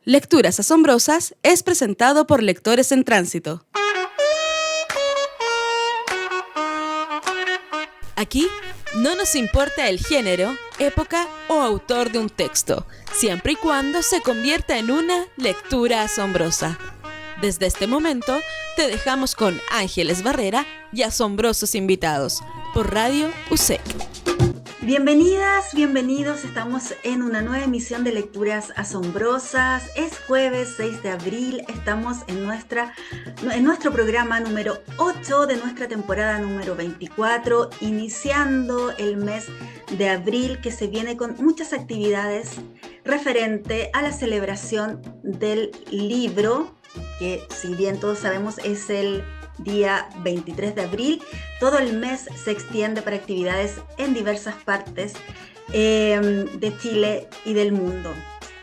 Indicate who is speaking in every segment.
Speaker 1: Lecturas Asombrosas es presentado por Lectores en Tránsito. Aquí no nos importa el género, época o autor de un texto, siempre y cuando se convierta en una lectura asombrosa. Desde este momento, te dejamos con Ángeles Barrera y asombrosos invitados por Radio USEC.
Speaker 2: Bienvenidas, bienvenidos, estamos en una nueva emisión de Lecturas Asombrosas. Es jueves 6 de abril, estamos en nuestro programa número 8 de nuestra temporada número 24, iniciando el mes de abril que se viene con muchas actividades referente a la celebración del libro, que si bien todos sabemos es el día 23 de abril. Todo el mes se extiende para actividades en diversas partes de Chile y del mundo.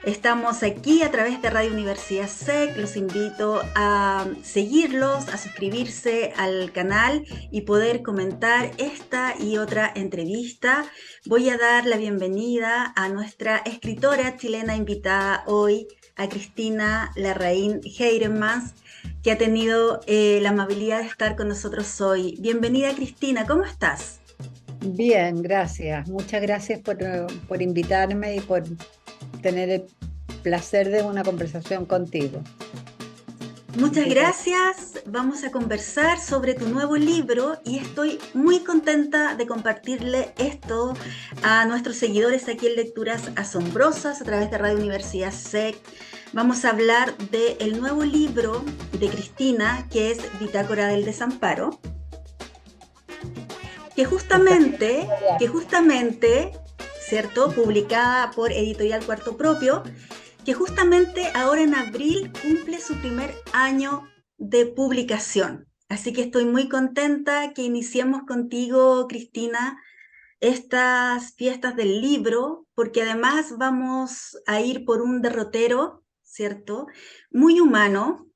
Speaker 2: Estamos aquí a través de Radio Universidad SEC. Los invito a seguirlos, a suscribirse al canal y poder comentar esta y otra entrevista. Voy a dar la bienvenida a nuestra escritora chilena invitada hoy, a Cristina Larraín Heiremans, que ha tenido la amabilidad de estar con nosotros hoy. Bienvenida, Cristina, ¿cómo estás?
Speaker 3: Bien, gracias. Muchas gracias por invitarme y por tener el placer de una conversación contigo.
Speaker 2: Muchas gracias. Vamos a conversar sobre tu nuevo libro y estoy muy contenta de compartirle esto a nuestros seguidores aquí en Lecturas Asombrosas a través de Radio Universidad SEC. Vamos a hablar del nuevo libro de Cristina, que es Bitácora del Desamparo, que justamente, ¿cierto?, publicada por Editorial Cuarto Propio, que justamente ahora en abril cumple su primer año de publicación. Así que estoy muy contenta que iniciemos contigo, Cristina, estas fiestas del libro, porque además vamos a ir por un derrotero, ¿cierto?, muy humano,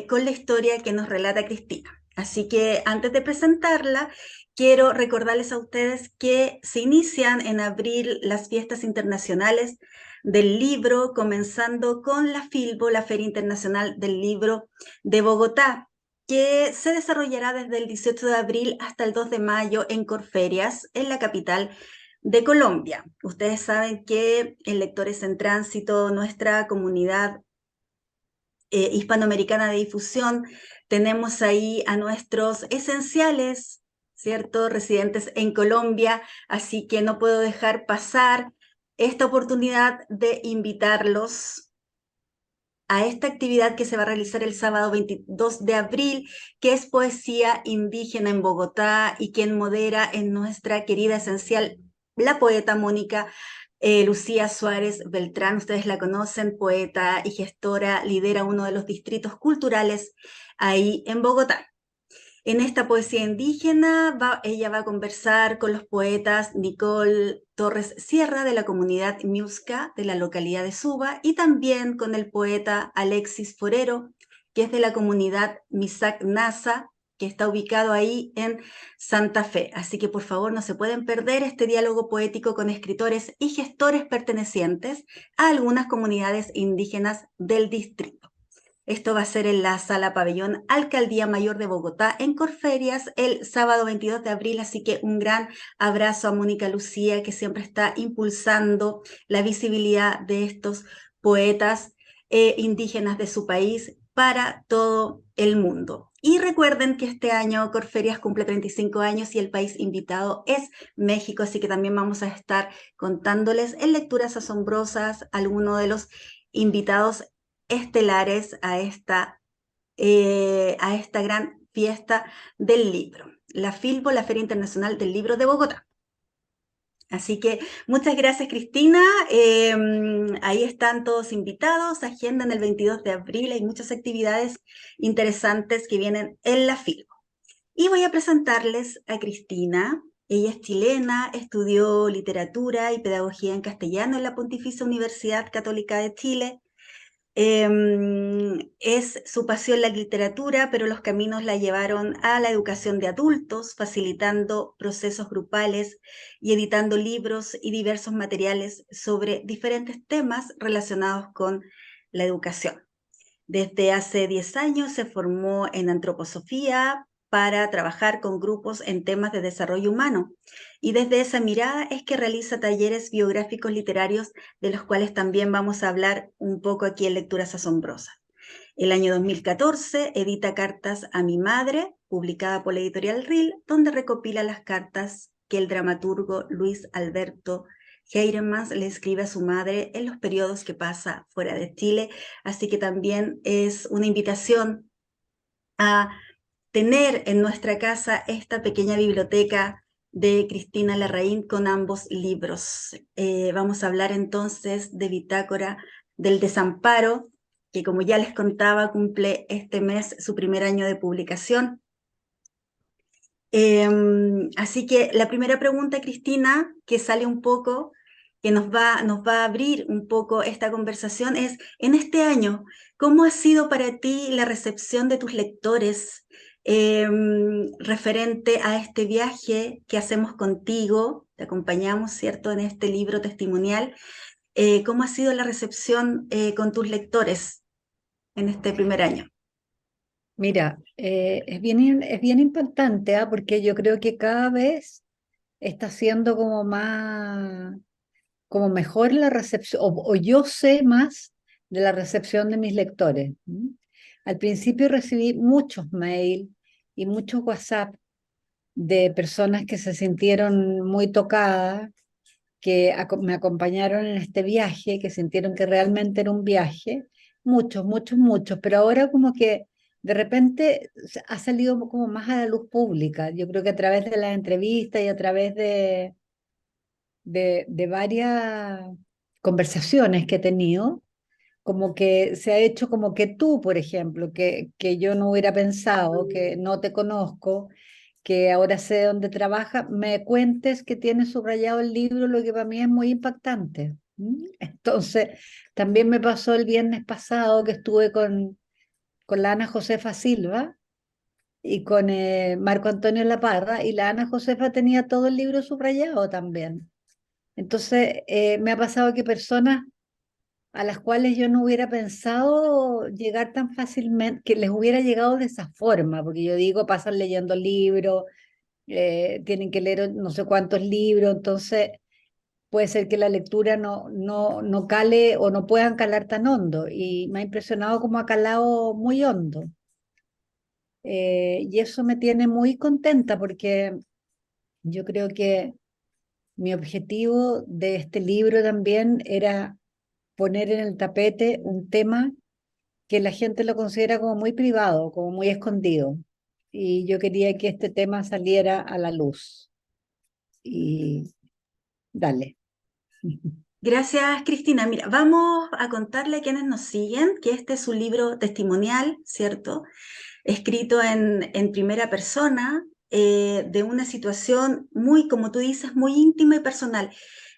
Speaker 2: con la historia que nos relata Cristina. Así que antes de presentarla, quiero recordarles a ustedes que se inician en abril las fiestas internacionales del libro, comenzando con la FILBO, la Feria Internacional del Libro de Bogotá, que se desarrollará desde el 18 de abril hasta el 2 de mayo en Corferias, en la capital de Colombia. Ustedes saben que en Lectores en Tránsito, nuestra comunidad hispanoamericana de difusión, tenemos ahí a nuestros esenciales, ¿cierto?, residentes en Colombia, así que no puedo dejar pasar esta oportunidad de invitarlos a esta actividad que se va a realizar el sábado 22 de abril, que es Poesía Indígena en Bogotá, y quien modera en nuestra querida esencial, la poeta Mónica Lucía Suárez Beltrán. Ustedes la conocen, poeta y gestora, lidera uno de los distritos culturales ahí en Bogotá. En esta poesía indígena, ella va a conversar con los poetas Nicole Torres Sierra de la comunidad Miusca de la localidad de Suba, y también con el poeta Alexis Forero, que es de la comunidad Misak Nasa, que está ubicado ahí en Santa Fe. Así que por favor no se pueden perder este diálogo poético con escritores y gestores pertenecientes a algunas comunidades indígenas del distrito. Esto va a ser en la Sala Pabellón Alcaldía Mayor de Bogotá, en Corferias, el sábado 22 de abril. Así que un gran abrazo a Mónica Lucía, que siempre está impulsando la visibilidad de estos poetas indígenas de su país para todo el mundo. Y recuerden que este año Corferias cumple 35 años y el país invitado es México, así que también vamos a estar contándoles en Lecturas Asombrosas algunos de los invitados estelares a esta gran fiesta del libro, la FILBO, la Feria Internacional del Libro de Bogotá. Así que muchas gracias, Cristina. Ahí están todos invitados. Agenda en el 22 de abril. Hay muchas actividades interesantes que vienen en la FILBO. Y voy a presentarles a Cristina. Ella es chilena, estudió literatura y pedagogía en castellano en la Pontificia Universidad Católica de Chile. Es su pasión la literatura, pero los caminos la llevaron a la educación de adultos, facilitando procesos grupales y editando libros y diversos materiales sobre diferentes temas relacionados con la educación. Desde hace 10 años se formó en antroposofía para trabajar con grupos en temas de desarrollo humano. Y desde esa mirada es que realiza talleres biográficos literarios, de los cuales también vamos a hablar un poco aquí en Lecturas Asombrosas. El año 2014 edita Cartas a mi madre, publicada por la editorial RIL, donde recopila las cartas que el dramaturgo Luis Alberto Heinemans le escribe a su madre en los periodos que pasa fuera de Chile. Así que también es una invitación a tener en nuestra casa esta pequeña biblioteca de Cristina Larraín con ambos libros. Vamos a hablar entonces de Bitácora del Desamparo, que como ya les contaba, cumple este mes su primer año de publicación. Así que la primera pregunta, Cristina, que sale un poco, que nos va a abrir un poco esta conversación es, en este año, ¿cómo ha sido para ti la recepción de tus lectores referente a este viaje que hacemos contigo? Te acompañamos, ¿cierto?, en este libro testimonial. ¿Cómo ha sido la recepción con tus lectores en este primer año?
Speaker 3: Mira, es bien impactante, ¿ah? Porque yo creo que cada vez está siendo como más, como mejor la recepción, o yo sé más de la recepción de mis lectores. ¿M? Al principio recibí muchos mails y muchos WhatsApp de personas que se sintieron muy tocadas, que me acompañaron en este viaje, que sintieron que realmente era un viaje, muchos, muchos, muchos, pero ahora como que de repente ha salido como más a la luz pública. Yo creo que a través de las entrevistas y a través de varias conversaciones que he tenido, como que se ha hecho como que tú, por ejemplo, que yo no hubiera pensado, que no te conozco, que ahora sé dónde trabaja, me cuentes que tienes subrayado el libro, lo que para mí es muy impactante. ¿Mm? Entonces, también me pasó el viernes pasado que estuve con la Ana Josefa Silva y con Marco Antonio Laparra, y la Ana Josefa tenía todo el libro subrayado también. Entonces, me ha pasado que personas a las cuales yo no hubiera pensado llegar tan fácilmente, que les hubiera llegado de esa forma, porque yo digo, pasan leyendo libros, tienen que leer no sé cuántos libros, entonces puede ser que la lectura no cale o no puedan calar tan hondo, y me ha impresionado cómo ha calado muy hondo. Y eso me tiene muy contenta porque yo creo que mi objetivo de este libro también era poner en el tapete un tema que la gente lo considera como muy privado, como muy escondido. Y yo quería que este tema saliera a la luz. Y dale.
Speaker 2: Gracias, Cristina. Mira, vamos a contarle a quienes nos siguen que este es un libro testimonial, ¿cierto? Escrito en primera persona, de una situación muy, como tú dices, muy íntima y personal.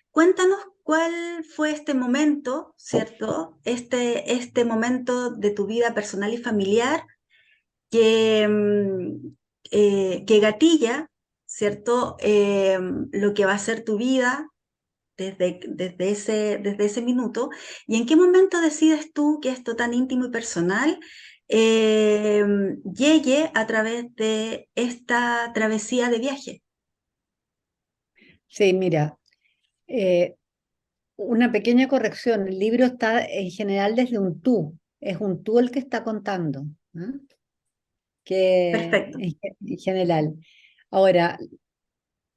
Speaker 2: Cuéntanos cuál fue este momento, ¿cierto? Este momento de tu vida personal y familiar que, que gatilla, ¿cierto? Lo que va a ser tu vida desde ese minuto. ¿Y en qué momento decides tú que esto tan íntimo y personal eh, llegue a través de esta travesía de viaje?
Speaker 3: Sí, mira, eh, una pequeña corrección. El libro está en general desde un tú. Es un tú el que está contando, ¿no? Que
Speaker 2: Perfecto.
Speaker 3: en general. Ahora,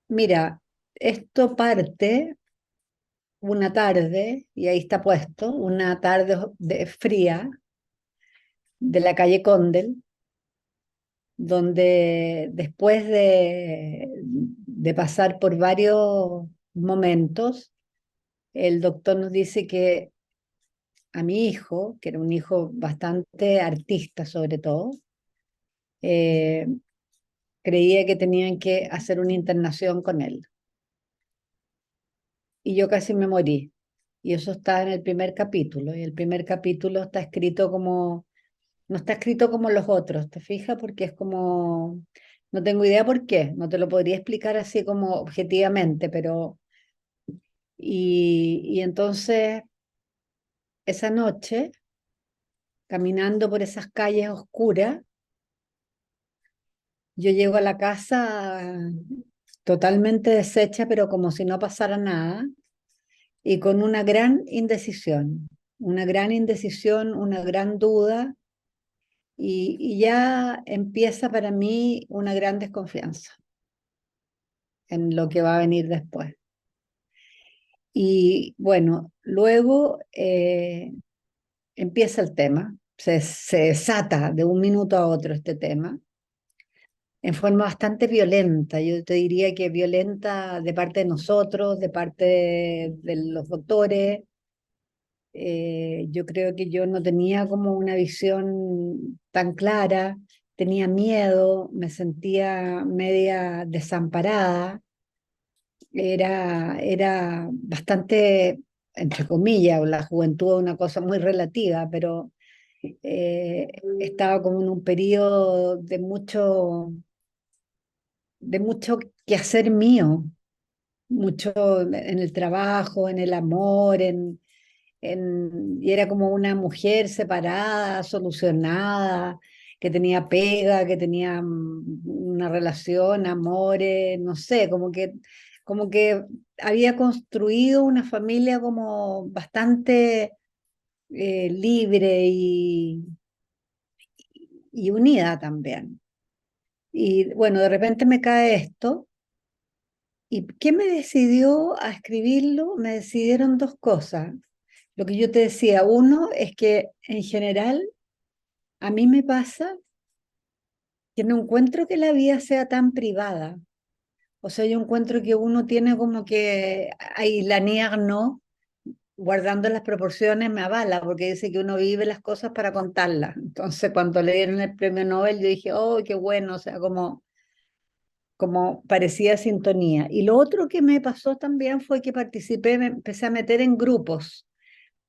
Speaker 3: mira, esto parte una tarde, y ahí está puesto, una tarde fría de la calle Condel, donde después de pasar por varios momentos, el doctor nos dice que a mi hijo, que era un hijo bastante artista sobre todo, eh, creía que tenían que hacer una internación con él. Y yo casi me morí. Y eso está en el primer capítulo. Y el primer capítulo está escrito como, no está escrito como los otros, ¿te fijas? Porque es como, no tengo idea por qué, no te lo podría explicar así como objetivamente, pero, y entonces esa noche caminando por esas calles oscuras. Yo llego a la casa totalmente deshecha, pero como si no pasara nada, y con una gran indecisión, una gran duda, y ya empieza para mí una gran desconfianza en lo que va a venir después. Y bueno, luego empieza el tema, se desata de un minuto a otro este tema en forma bastante violenta. Yo te diría que violenta de parte de nosotros, de parte de los doctores. Yo creo que yo no tenía como una visión tan clara, tenía miedo, me sentía media desamparada, era bastante, entre comillas, la juventud es una cosa muy relativa, pero eh, estaba como en un periodo de mucho quehacer mío, mucho en el trabajo, en el amor, y era como una mujer separada, solucionada, que tenía pega, que tenía una relación, amores, no sé, como que había construido una familia como bastante libre y unida también. Y bueno, de repente me cae esto. ¿Y qué me decidió a escribirlo? Me decidieron dos cosas. Lo que yo te decía, uno es que en general a mí me pasa que no encuentro que la vida sea tan privada. O sea, yo encuentro que uno tiene como que, ahí Lanier no, guardando las proporciones me avala, porque dice que uno vive las cosas para contarlas. Entonces, cuando le dieron el premio Nobel, yo dije, oh, qué bueno, o sea, como parecía sintonía. Y lo otro que me pasó también fue que participé, me empecé a meter en grupos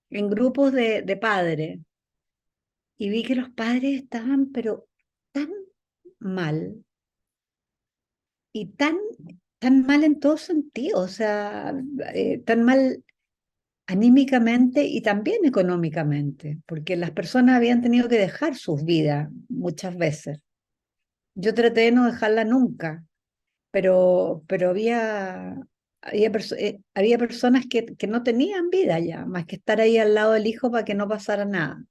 Speaker 3: de padres, y vi que los padres estaban, pero tan mal, y tan mal en todo sentido, o sea, tan mal anímicamente y también económicamente, porque las personas habían tenido que dejar sus vidas muchas veces. Yo traté de no dejarla nunca, pero había personas que no tenían vida ya, más que estar ahí al lado del hijo para que no pasara nada.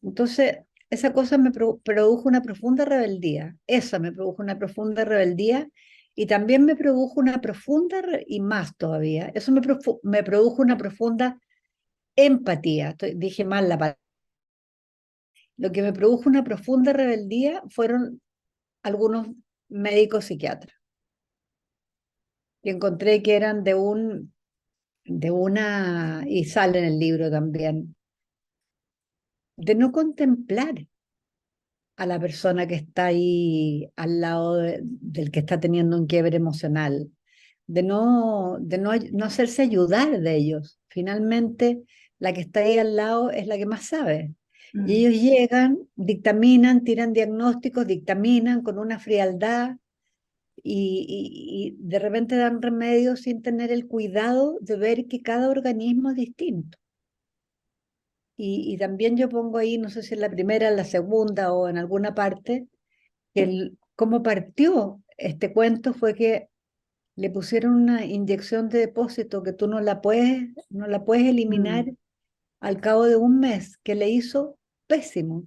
Speaker 3: Entonces, esa cosa me produjo una profunda rebeldía. Esa me produjo una profunda rebeldía y también me produjo una profunda, y más todavía, eso me produjo una profunda empatía. Dije mal la palabra. Lo que me produjo una profunda rebeldía fueron algunos médicos psiquiatras, que encontré que eran y sale en el libro también, de no contemplar a la persona que está ahí al lado del que está teniendo un quiebre emocional, no hacerse ayudar de ellos. Finalmente, la que está ahí al lado es la que más sabe. Y
Speaker 2: Mm,
Speaker 3: ellos llegan, dictaminan, tiran diagnósticos, dictaminan con una frialdad y de repente dan remedios sin tener el cuidado de ver que cada organismo es distinto. Y también yo pongo ahí, no sé si en la primera, en la segunda o en alguna parte, cómo partió este cuento fue que le pusieron una inyección de depósito que tú no la puedes eliminar
Speaker 2: mm,
Speaker 3: al cabo de un mes, que le hizo pésimo.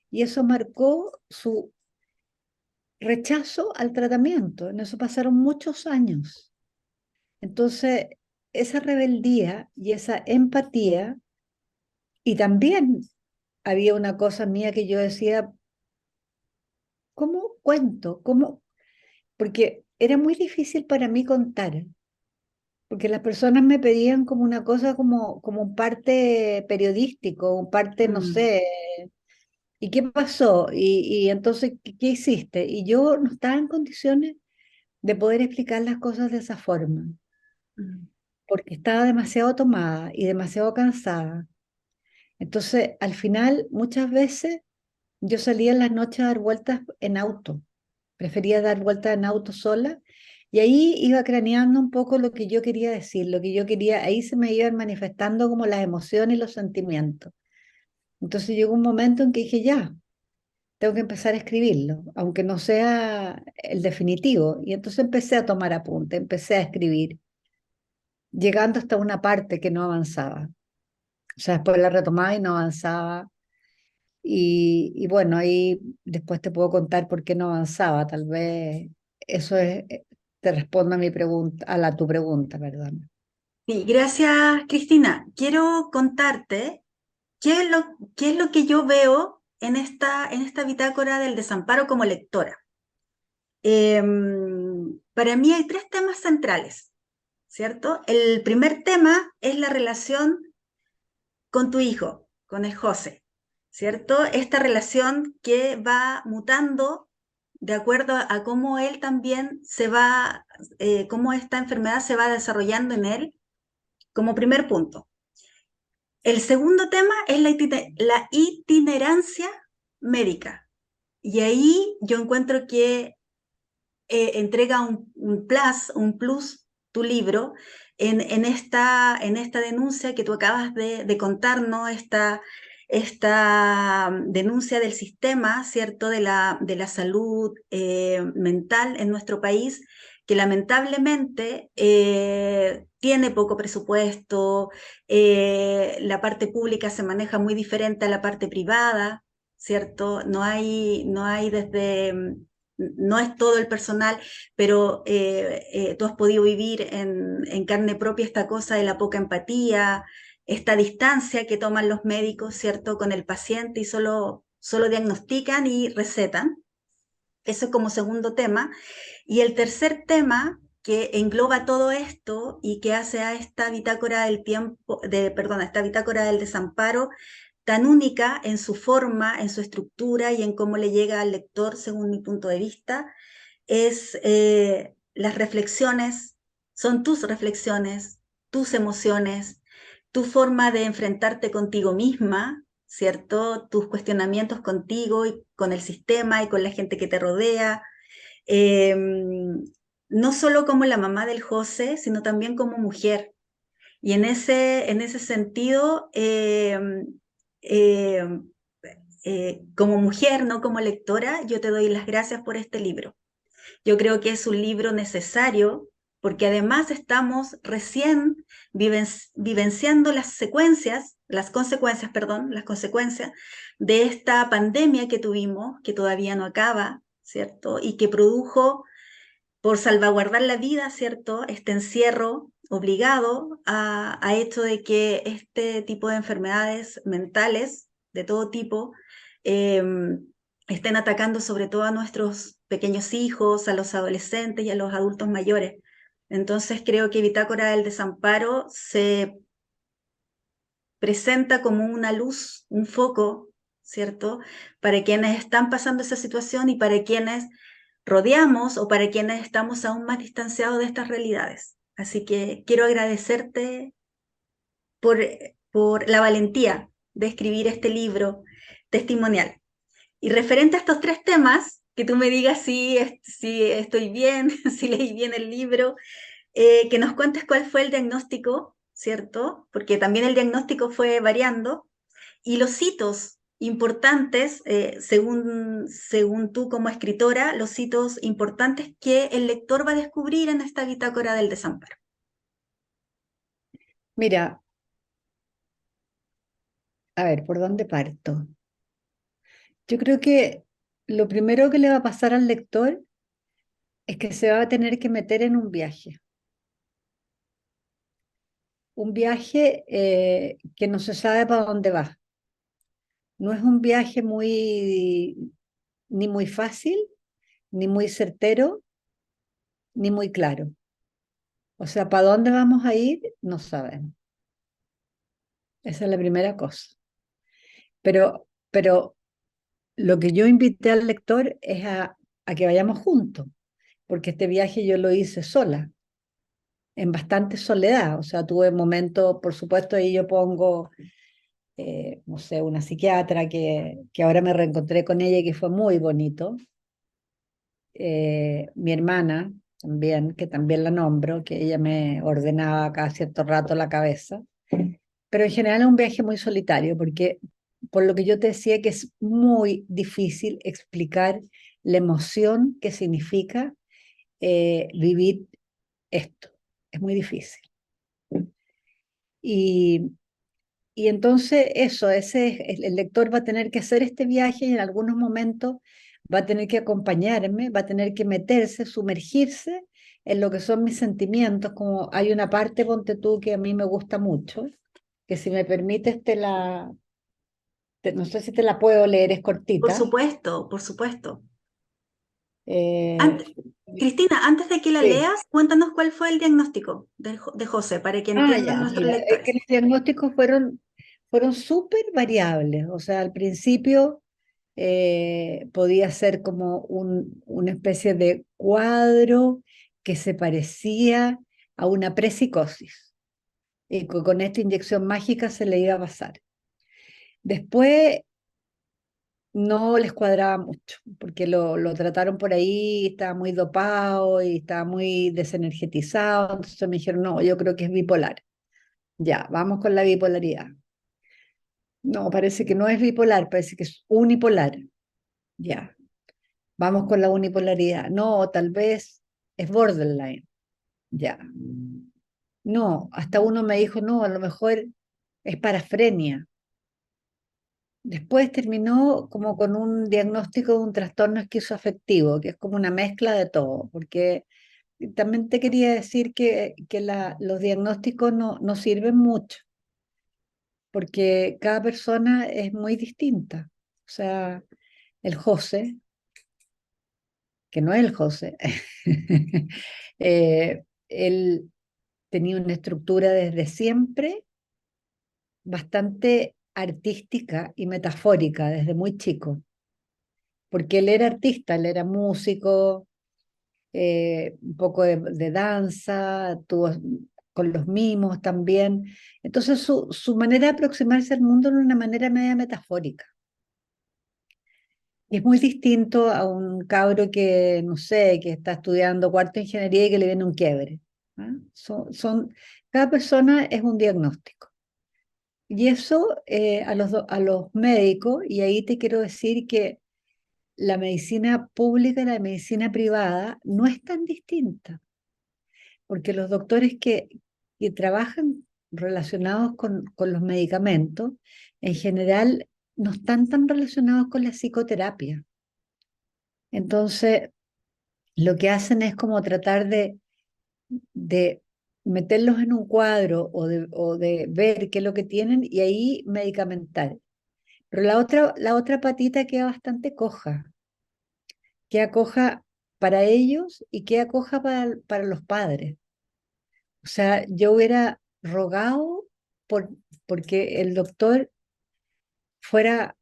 Speaker 3: Y eso marcó su rechazo al tratamiento. En eso pasaron muchos años. Entonces, esa rebeldía y esa empatía, y también había una cosa mía que yo decía, ¿cómo cuento? ¿Cómo? Porque era muy difícil para mí contar, porque las personas me pedían como una cosa como un parte periodístico, un parte, no
Speaker 2: mm,
Speaker 3: sé, ¿y qué pasó? Y entonces, ¿qué hiciste? Y yo no estaba en condiciones de poder explicar las cosas de esa forma,
Speaker 2: mm,
Speaker 3: porque estaba demasiado tomada y demasiado cansada. Entonces, al final, muchas veces yo salía en las noches a dar vueltas en auto. Prefería dar vueltas en auto sola y ahí iba craneando un poco lo que yo quería decir, lo que yo quería, ahí se me iban manifestando como las emociones y los sentimientos. Entonces llegó un momento en que dije, ya, tengo que empezar a escribirlo, aunque no sea el definitivo. Y entonces empecé a tomar apunte, empecé a escribir, llegando hasta una parte que no avanzaba. O sea, después la retomaba y no avanzaba. Y bueno, ahí después te puedo contar por qué no avanzaba. Tal vez eso es, te responda a mi pregunta, tu pregunta, perdón.
Speaker 2: Sí, gracias, Cristina. Quiero contarte qué es lo que yo veo en esta bitácora del desamparo como lectora. Para mí hay tres temas centrales, ¿cierto? El primer tema es la relación con tu hijo, con el José, ¿cierto? Esta relación que va mutando de acuerdo a cómo él también cómo esta enfermedad se va desarrollando en él, como primer punto. El segundo tema es la itinerancia médica. Y ahí yo encuentro que entrega un plus, tu libro, en esta denuncia que tú acabas de contarnos, esta denuncia del sistema, ¿cierto?, de la salud mental en nuestro país, que lamentablemente tiene poco presupuesto, la parte pública se maneja muy diferente a la parte privada, ¿cierto? No hay no es todo el personal, pero tú has podido vivir en carne propia esta cosa de la poca empatía, esta distancia que toman los médicos, ¿cierto?, con el paciente y solo diagnostican y recetan. Eso es como segundo tema. Y el tercer tema que engloba todo esto y que hace a esta bitácora del perdón, a esta bitácora del desamparo tan única en su forma, en su estructura y en cómo le llega al lector, según mi punto de vista, es las reflexiones, son tus reflexiones, tus emociones, tu forma de enfrentarte contigo misma, ¿cierto? Tus cuestionamientos contigo y con el sistema y con la gente que te rodea. Eh, no solo como la mamá del José, sino también como mujer. Y en ese sentido, eh, como mujer, no como lectora, yo te doy las gracias por este libro. Yo creo que es un libro necesario porque además estamos recién vivenciando las consecuencias de esta pandemia que tuvimos, que todavía no acaba, ¿cierto? Y que produjo, por salvaguardar la vida, ¿cierto?, este encierro obligado a hecho de que este tipo de enfermedades mentales de todo tipo eh, estén atacando sobre todo a nuestros pequeños hijos, a los adolescentes y a los adultos mayores. Entonces creo que Bitácora del Desamparo se presenta como una luz, un foco, ¿cierto?, para quienes están pasando esa situación y para quienes rodeamos o para quienes estamos aún más distanciados de estas realidades. Así que quiero agradecerte por, por la valentía de escribir este libro testimonial. Y referente a estos tres temas, que tú me digas si estoy bien, si leí bien el libro, que nos cuentes cuál fue el diagnóstico, ¿cierto? Porque también el diagnóstico fue variando, y los hitos importantes, según tú como escritora, los hitos importantes que el lector va a descubrir en esta bitácora del desamparo.
Speaker 3: Mira, a ver, ¿por dónde parto? Yo creo que lo primero que le va a pasar al lector es que se va a tener que meter en un viaje que no se sabe para dónde va. No es un viaje ni muy fácil, ni muy certero, ni muy claro. O sea, para dónde vamos a ir, no sabemos. Esa es la primera cosa. Pero lo que yo invité al lector es a que vayamos juntos, porque este viaje yo lo hice sola, en bastante soledad. O sea, tuve momentos, por supuesto, ahí yo pongo, no sé, una psiquiatra que ahora me reencontré con ella y que fue muy bonito. Mi hermana también, que también la nombro, que ella me ordenaba cada cierto rato la cabeza. Pero en general es un viaje muy solitario, porque por lo que yo te decía que es muy difícil explicar la emoción que significa vivir esto. Es muy difícil. Y, y entonces eso, el lector va a tener que hacer este viaje y en algunos momentos va a tener que acompañarme, va a tener que meterse, sumergirse en lo que son mis sentimientos, como hay una parte, ponte tú, que a mí me gusta mucho, que si me permites no sé si te la puedo leer, es
Speaker 2: Por
Speaker 3: cortita.
Speaker 2: supuesto, por supuesto.
Speaker 3: Eh,
Speaker 2: Ant- Cristina, antes de que la
Speaker 3: sí.
Speaker 2: leas, cuéntanos cuál fue el diagnóstico de José, para que
Speaker 3: Ah,
Speaker 2: entiendan
Speaker 3: ya,
Speaker 2: nuestros
Speaker 3: mira, es que
Speaker 2: lectores.
Speaker 3: los diagnósticos fueron súper variables. O sea, al principio podía ser como una especie de cuadro que se parecía a una prepsicosis y con esta inyección mágica se le iba a pasar. Después no les cuadraba mucho, porque lo trataron por ahí, estaba muy dopado y estaba muy desenergetizado, entonces me dijeron, no, yo creo que es bipolar. Ya, vamos con la bipolaridad. No, parece que no es bipolar, parece que es unipolar. Ya, vamos con la unipolaridad. No, tal vez es borderline. Ya. No, hasta uno me dijo, no, a lo mejor es parafrenia. Después terminó como con un diagnóstico de un trastorno esquizoafectivo, que es como una mezcla de todo, porque también te quería decir que los diagnósticos no sirven mucho, porque cada persona es muy distinta. O sea, el José, que no es el José, él tenía una estructura desde siempre bastante artística y metafórica desde muy chico, porque él era artista, él era músico, un poco de danza, tuvo con los mimos también. Entonces su manera de aproximarse al mundo era una manera media metafórica. Y es muy distinto a un cabro que, no sé, que está estudiando cuarto de ingeniería y que le viene un quiebre. ¿Ah? Cada persona es un diagnóstico. Y eso a los médicos, y ahí te quiero decir que la medicina pública y la medicina privada no es tan distinta, porque los doctores que trabajan relacionados con los medicamentos, en general no están tan relacionados con la psicoterapia. Entonces, lo que hacen es como tratar de meterlos en un cuadro o de ver qué es lo que tienen y ahí medicamentar. Pero la otra patita queda bastante coja, queda coja para ellos y queda coja para los padres. O sea, yo hubiera rogado por, porque el doctor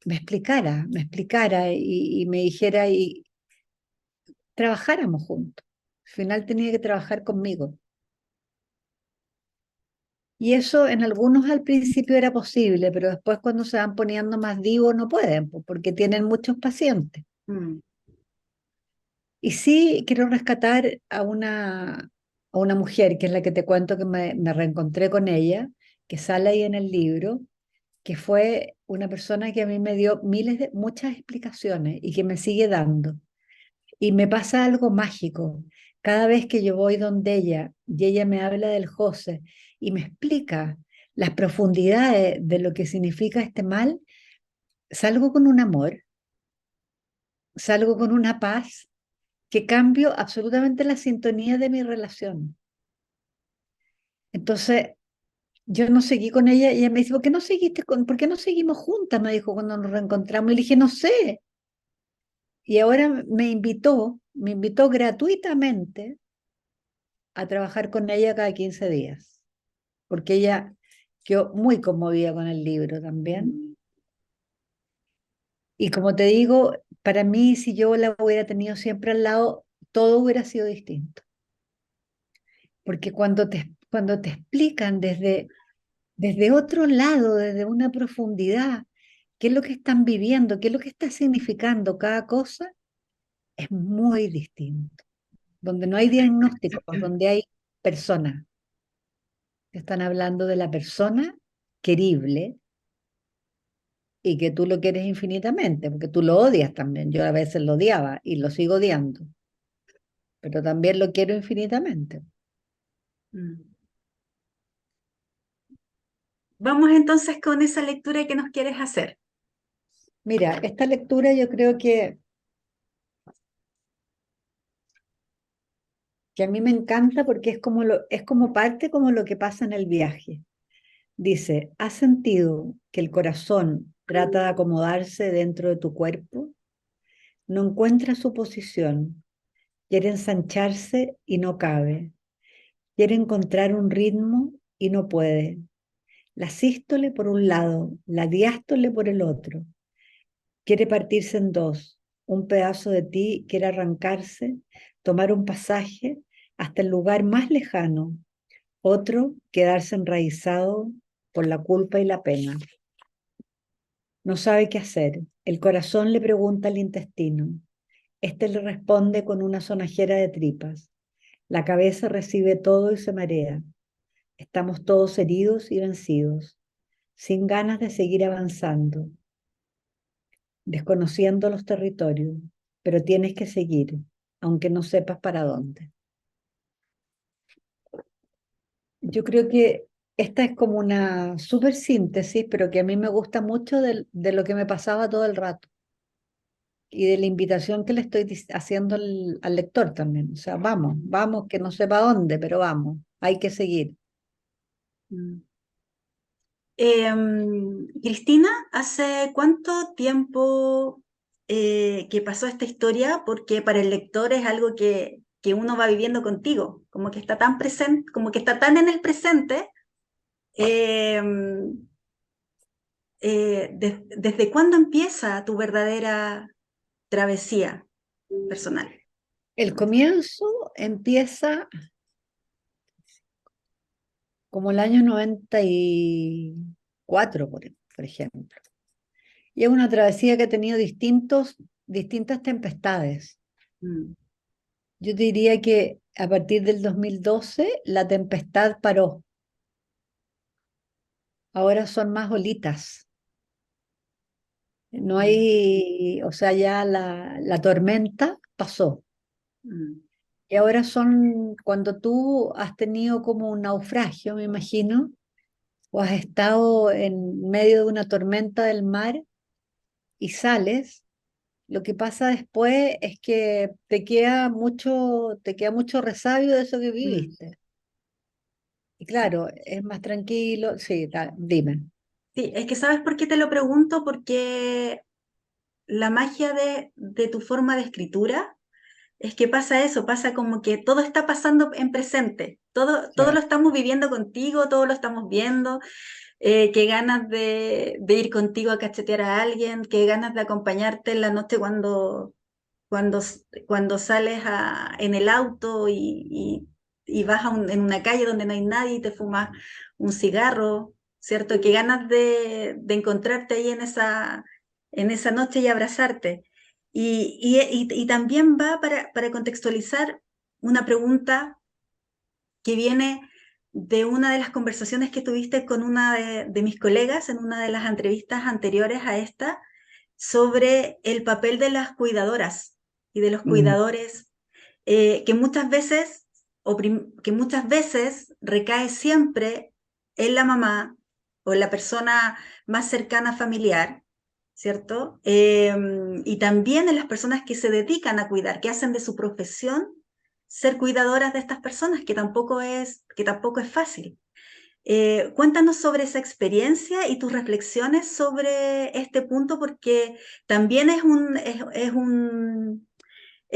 Speaker 3: me explicara y me dijera y trabajáramos juntos. Al final tenía que trabajar conmigo. Y eso en algunos al principio era posible, pero después cuando se van poniendo más vivos no pueden, porque tienen muchos pacientes.
Speaker 2: Mm.
Speaker 3: Y sí quiero rescatar a una mujer, que es la que te cuento que me reencontré con ella, que sale ahí en el libro, que fue una persona que a mí me dio muchas explicaciones y que me sigue dando. Y me pasa algo mágico. Cada vez que yo voy donde ella y ella me habla del José y me explica las profundidades de lo que significa este mal, salgo con un amor, salgo con una paz que cambio absolutamente la sintonía de mi relación. Entonces, yo no seguí con ella y ella me dice, ¿por qué no seguimos juntas? Me dijo cuando nos reencontramos. Y le dije, no sé. Y ahora me invitó gratuitamente a trabajar con ella cada 15 días, porque ella quedó muy conmovida con el libro también. Y como te digo, para mí, si yo la hubiera tenido siempre al lado, todo hubiera sido distinto. Porque cuando te explican desde otro lado, desde una profundidad, qué es lo que están viviendo, qué es lo que está significando cada cosa, es muy distinto. Donde no hay diagnósticos, donde hay personas. Están hablando de la persona querible y que tú lo quieres infinitamente, porque tú lo odias también. Yo a veces lo odiaba y lo sigo odiando, pero también lo quiero infinitamente.
Speaker 2: Mm. Vamos entonces con esa lectura que nos quieres hacer.
Speaker 3: Mira, esta lectura yo creo que a mí me encanta porque es como parte como lo que pasa en el viaje. Dice, ¿has sentido que el corazón trata de acomodarse dentro de tu cuerpo? No encuentra su posición, quiere ensancharse y no cabe, quiere encontrar un ritmo y no puede. La sístole por un lado, la diástole por el otro. Quiere partirse en dos. Un pedazo de ti quiere arrancarse, tomar un pasaje hasta el lugar más lejano. Otro quedarse enraizado por la culpa y la pena. No sabe qué hacer. El corazón le pregunta al intestino. Este le responde con una sonajera de tripas. La cabeza recibe todo y se marea. Estamos todos heridos y vencidos, sin ganas de seguir avanzando, desconociendo los territorios, pero tienes que seguir, aunque no sepas para dónde. Yo creo que esta es como una súper síntesis, pero que a mí me gusta mucho de lo que me pasaba todo el rato y de la invitación que le estoy haciendo al lector también. O sea, vamos, vamos, que no sepa dónde, pero vamos, hay que seguir.
Speaker 2: Mm. Cristina, ¿hace cuánto tiempo que pasó esta historia? Porque para el lector es algo que uno va viviendo contigo, como que está tan presente, como que está tan en el presente. Em, ¿Desde cuándo empieza tu verdadera travesía personal?
Speaker 3: El comienzo empieza como el año 94, por ejemplo. Y es una travesía que ha tenido distintas tempestades.
Speaker 2: Mm,
Speaker 3: Yo diría que a partir del 2012 la tempestad paró. Ahora son más olitas. No
Speaker 2: mm,
Speaker 3: hay, o sea, ya la tormenta pasó.
Speaker 2: mm,
Speaker 3: Y ahora son cuando tú has tenido como un naufragio, me imagino, o has estado en medio de una tormenta del mar y sales. Lo que pasa después es que te queda mucho resabio de eso que
Speaker 2: mm.
Speaker 3: viviste. Y claro, es más tranquilo. Sí, dime.
Speaker 2: Sí, es que ¿sabes por qué te lo pregunto? Porque la magia de tu forma de escritura es que pasa eso, pasa como que todo está pasando en presente, todo lo
Speaker 3: Claro.
Speaker 2: estamos viviendo contigo, todo lo estamos viendo, qué ganas de ir contigo a cachetear a alguien, qué ganas de acompañarte en la noche cuando, cuando sales en el auto y vas en una calle donde no hay nadie y te fumas un cigarro, ¿cierto? Qué ganas de encontrarte ahí en esa noche y abrazarte. Y también va para contextualizar una pregunta que viene de una de las conversaciones que tuviste con una de mis colegas en una de las entrevistas anteriores a esta, sobre el papel de las cuidadoras y de los
Speaker 3: Mm.
Speaker 2: cuidadores, que muchas veces, que muchas veces recae siempre en la mamá o en la persona más cercana familiar, ¿cierto? Y también en las personas que se dedican a cuidar, que hacen de su profesión ser cuidadoras de estas personas, que tampoco es fácil. Cuéntanos sobre esa experiencia y tus reflexiones sobre este punto, porque también es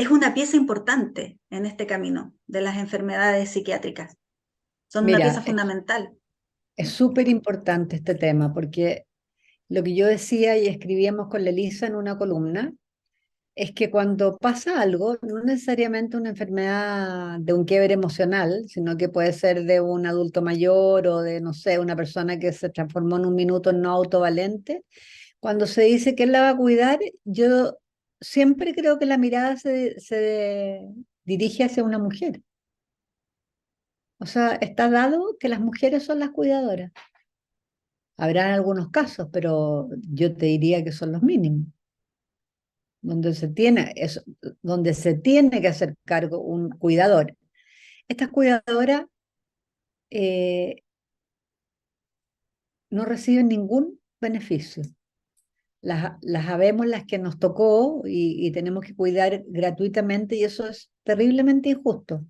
Speaker 2: una pieza importante en este camino de las enfermedades psiquiátricas. Son una
Speaker 3: Mira,
Speaker 2: pieza fundamental.
Speaker 3: es súper importante este tema porque lo que yo decía y escribíamos con la Elisa en una columna es que cuando pasa algo, no necesariamente una enfermedad de un quiebre emocional, sino que puede ser de un adulto mayor o de, no sé, una persona que se transformó en un minuto en no autovalente. Cuando se dice que él la va a cuidar, yo siempre creo que la mirada se dirige hacia una mujer. O sea, está dado que las mujeres son las cuidadoras. Habrán algunos casos, pero yo te diría que son los mínimos, donde se tiene que hacer cargo un cuidador. Estas cuidadoras eh, no reciben ningún beneficio. Las habemos las que nos tocó y tenemos que cuidar gratuitamente y eso es terriblemente injusto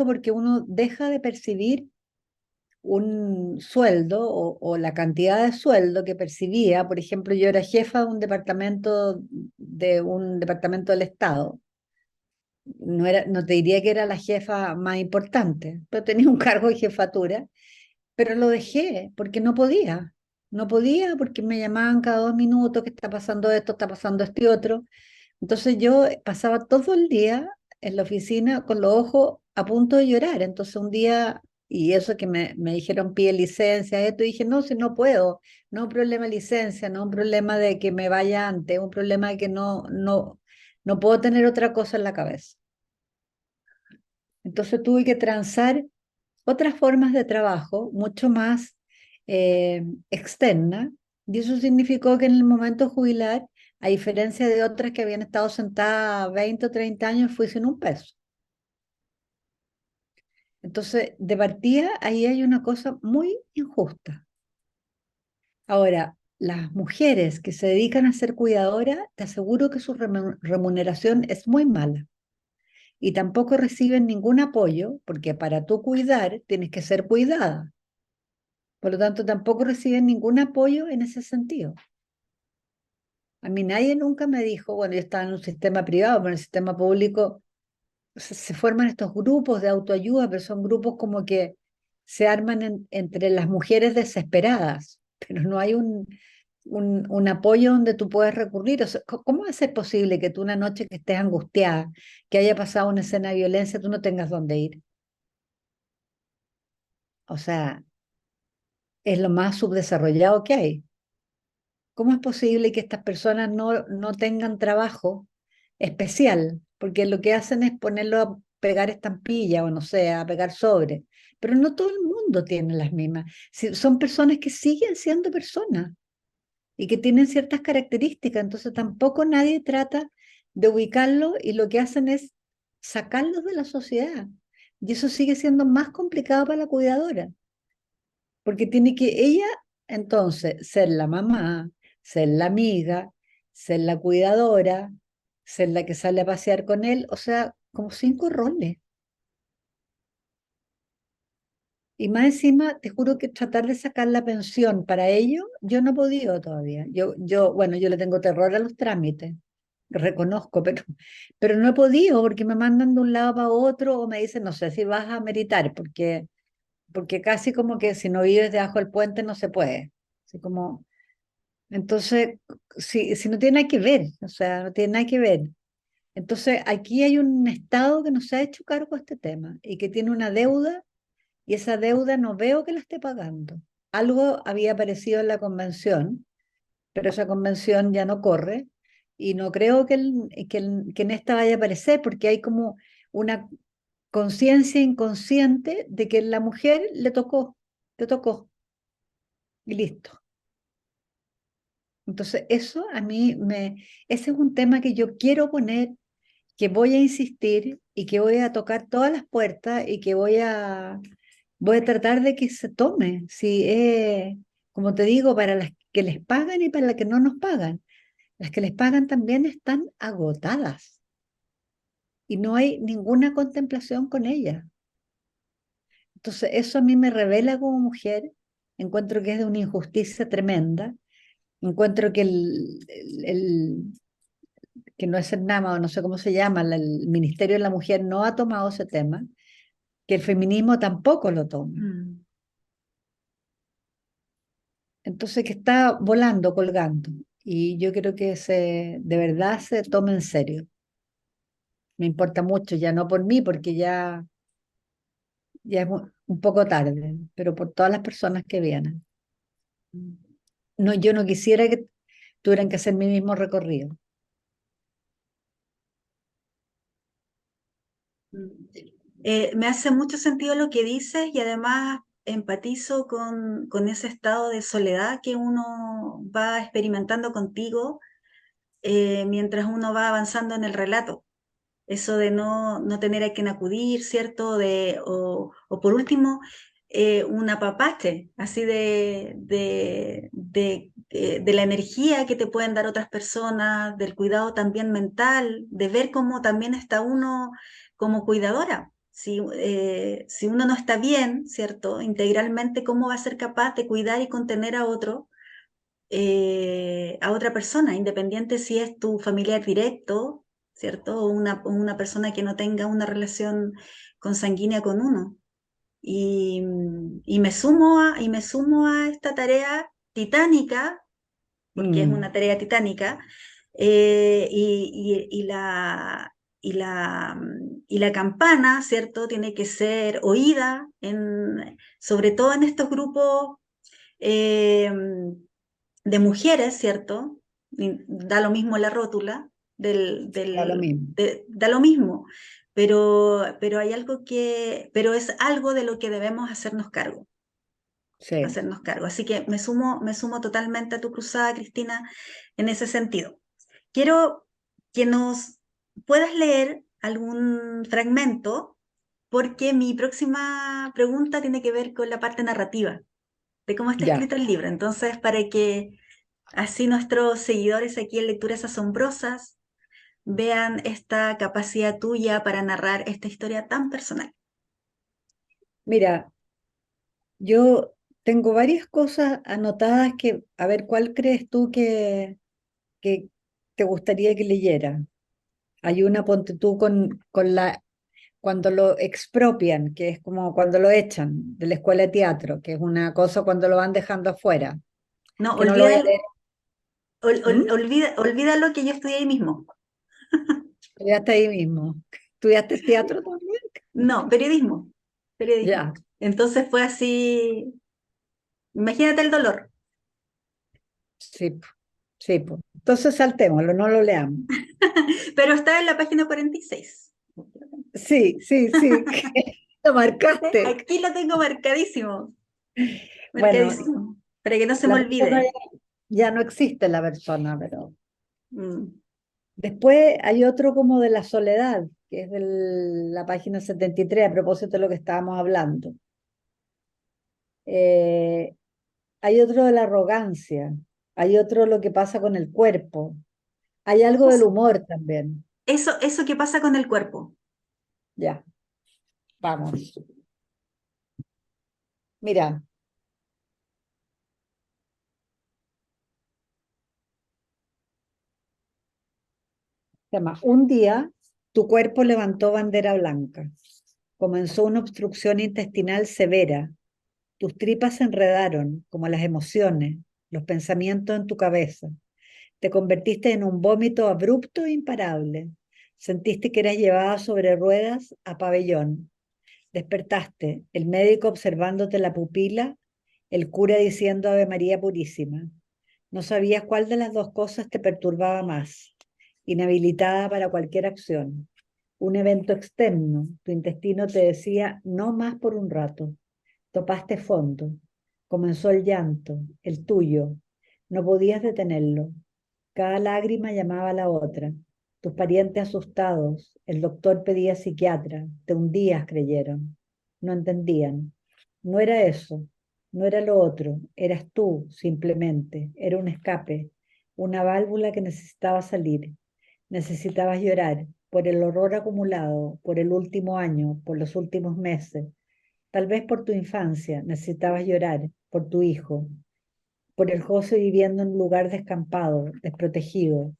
Speaker 3: porque uno deja de percibir un sueldo o la cantidad de sueldo que percibía. Por ejemplo, yo era jefa de un departamento del Estado. No te diría que era la jefa más importante, pero tenía un cargo de jefatura, pero lo dejé porque no podía. No podía porque me llamaban cada 2 minutos que está pasando esto, está pasando este otro. Entonces yo pasaba todo el día en la oficina con los ojos a punto de llorar. Entonces un día, y eso que me dijeron pide licencia, esto, y dije, no, si no puedo, no es un problema de licencia, no es un problema de que me vaya antes, es un problema de que no puedo tener otra cosa en la cabeza. Entonces tuve que transar otras formas de trabajo mucho más externas, y eso significó que en el momento de jubilar, a diferencia de otras que habían estado sentadas 20 o 30 años, fui sin un peso. Entonces, de partida, ahí hay una cosa muy injusta. Ahora, las mujeres que se dedican a ser cuidadoras, te aseguro que su remuneración es muy mala y tampoco reciben ningún apoyo, porque para tú cuidar tienes que ser cuidada. Por lo tanto, tampoco reciben ningún apoyo en ese sentido. A mí nadie nunca me dijo, bueno, yo estaba en un sistema privado, pero en el sistema público se forman estos grupos de autoayuda, pero son grupos como que se arman entre las mujeres desesperadas, pero no hay un apoyo donde tú puedes recurrir. O sea, ¿cómo va a ser posible que tú una noche que estés angustiada, que haya pasado una escena de violencia, tú no tengas dónde ir? O sea, es lo más subdesarrollado que hay. ¿Cómo es posible que estas personas no tengan trabajo especial? Porque lo que hacen es ponerlo a pegar estampillas o no sé, a pegar sobre. Pero no todo el mundo tiene las mismas. Son personas que siguen siendo personas y que tienen ciertas características. Entonces tampoco nadie trata de ubicarlo y lo que hacen es sacarlos de la sociedad. Y eso sigue siendo más complicado para la cuidadora porque tiene que ella entonces ser la mamá, ser la amiga, ser la cuidadora, ser la que sale a pasear con él, o sea, como 5 roles. Y más encima, te juro que tratar de sacar la pensión para ello, yo no he podido todavía. Bueno, yo le tengo terror a los trámites, reconozco, pero no he podido porque me mandan de un lado para otro o me dicen, no sé si vas a meritar, porque casi como que si no vives debajo del puente no se puede. Así como, entonces, si no tiene nada que ver, o sea, no tiene nada que ver. Entonces, aquí hay un Estado que no se ha hecho cargo de este tema y que tiene una deuda y esa deuda no veo que la esté pagando. Algo había aparecido en la convención, pero esa convención ya no corre y no creo que en esta vaya a aparecer porque hay como una conciencia inconsciente de que la mujer le tocó y listo. Entonces, ese es un tema que yo quiero poner, que voy a insistir y que voy a tocar todas las puertas y que voy a tratar de que se tome. Si como te digo, para las que les pagan y para las que no nos pagan. Las que les pagan también están agotadas y no hay ninguna contemplación con ellas. Entonces, eso a mí me revela como mujer, encuentro que es de una injusticia tremenda, encuentro que que no es el NAMA o no sé cómo se llama, el Ministerio de la Mujer no ha tomado ese tema, que el feminismo tampoco lo toma. Entonces, que está volando, colgando. Y yo creo que de verdad se tome en serio. Me importa mucho, ya no por mí, porque ya es un poco tarde, pero por todas las personas que vienen. No, yo no quisiera que tuvieran que hacer mi mismo recorrido.
Speaker 2: Me hace mucho sentido lo que dices y además empatizo con ese estado de soledad que uno va experimentando contigo mientras uno va avanzando en el relato. Eso de no tener a quien acudir, ¿cierto? O por último, un apapache, así de la energía que te pueden dar otras personas, del cuidado también mental, de ver cómo también está uno como cuidadora. Si uno no está bien, ¿cierto? Integralmente, ¿cómo va a ser capaz de cuidar y contener a otro? A otra persona, independiente si es tu familiar directo, ¿cierto? O una persona que no tenga una relación consanguínea con uno. Y me sumo a esta tarea titánica, porque es
Speaker 3: Mm,
Speaker 2: una tarea titánica, y la campana, ¿cierto? Tiene que ser oída, sobre todo en estos grupos eh, de mujeres, ¿cierto? Da lo mismo la rótula,
Speaker 3: da lo mismo.
Speaker 2: da lo mismo, pero hay algo pero es algo de lo que debemos
Speaker 3: Sí,
Speaker 2: hacernos cargo. Así que me sumo totalmente a tu cruzada, Cristina, en ese sentido. Quiero que nos puedas leer algún fragmento, porque mi próxima pregunta tiene que ver con la parte narrativa, de cómo está
Speaker 3: ya.
Speaker 2: escrito el libro. Entonces, para que así nuestros seguidores aquí en Lecturas Asombrosas vean esta capacidad tuya para narrar esta historia tan personal.
Speaker 3: Mira, yo tengo varias cosas anotadas que, a ver, ¿cuál crees tú que te gustaría que leyera? Hay una, ponte tú, cuando lo expropian, que es como cuando lo echan de la escuela de teatro, que es una cosa cuando lo van dejando afuera,
Speaker 2: No,
Speaker 3: que no lo voy a leer. ¿Mm?
Speaker 2: olvídalo que yo estudié ahí mismo.
Speaker 3: Estudiaste ahí mismo. ¿Estudiaste teatro también?
Speaker 2: No, periodismo, periodismo.
Speaker 3: Ya,
Speaker 2: Entonces fue así, imagínate el dolor.
Speaker 3: sí, sí, pues. Entonces saltémoslo, no lo leamos.
Speaker 2: Pero está en la página 46.
Speaker 3: Sí, sí, sí, lo marcaste.
Speaker 2: Aquí lo tengo marcadísimo,
Speaker 3: Bueno,
Speaker 2: marcadísimo, para que no se me
Speaker 3: la persona
Speaker 2: olvide.
Speaker 3: ya no existe la persona, pero
Speaker 2: Mm.
Speaker 3: después hay otro como de la soledad, que es de la página 73 a propósito de lo que estábamos hablando. Eh, Hay otro de la arrogancia, hay otro de lo que pasa con el cuerpo, hay algo del humor también.
Speaker 2: Eso que pasa con el cuerpo.
Speaker 3: Ya, vamos. Mira, se llama, un día tu cuerpo levantó bandera blanca, comenzó una obstrucción intestinal severa. Tus tripas se enredaron, como las emociones, los pensamientos en tu cabeza. Te convertiste en un vómito abrupto e imparable. Sentiste que eras llevada sobre ruedas a pabellón. Despertaste, el médico observándote la pupila, el cura diciendo Ave María Purísima. No sabías cuál de las dos cosas te perturbaba más, inhabilitada para cualquier acción. Un evento externo, tu intestino te decía no más por un rato. Topaste fondo. Comenzó el llanto, el tuyo. No podías detenerlo. Cada lágrima llamaba a la otra. Tus parientes asustados, el doctor pedía psiquiatra, te hundías, creyeron. No entendían. No era eso, no era lo otro, eras tú, simplemente. Era un escape, una válvula que necesitaba salir. Necesitabas llorar por el horror acumulado, por el último año, por los últimos meses. Tal vez por tu infancia necesitabas llorar, por tu hijo, por el José viviendo en un lugar descampado, desprotegido,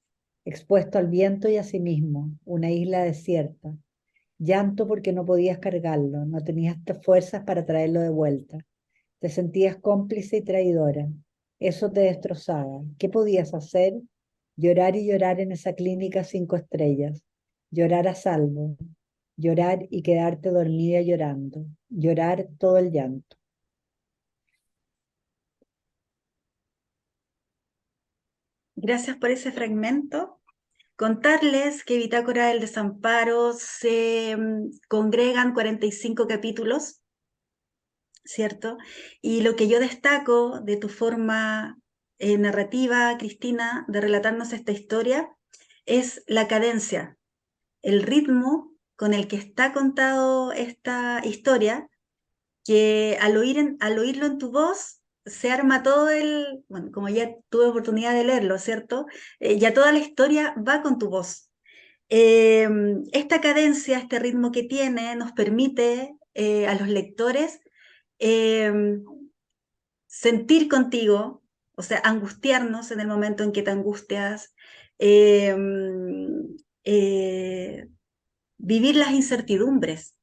Speaker 3: expuesto al viento y a sí mismo, una isla desierta. Llanto porque no podías cargarlo, no tenías fuerzas para traerlo de vuelta. Te sentías cómplice y traidora. Eso te destrozaba. ¿Qué podías hacer? Llorar y llorar en esa clínica 5 estrellas. Llorar a salvo. Llorar y quedarte dormida llorando. Llorar todo el llanto.
Speaker 2: Gracias por ese fragmento. Contarles que Bitácora del Desamparo se congregan 45 capítulos ¿cierto? Y lo que yo destaco de tu forma narrativa, Cristina, de relatarnos esta historia, es la cadencia, el ritmo con el que está contado esta historia, que al oírlo en tu voz, se arma todo bueno, como ya tuve oportunidad de leerlo, ¿cierto? Ya toda la historia va con tu voz. Esta cadencia, este ritmo que tiene, nos permite a los lectores eh, sentir contigo, o sea, angustiarnos en el momento en que te angustias, eh, eh, vivir las incertidumbres.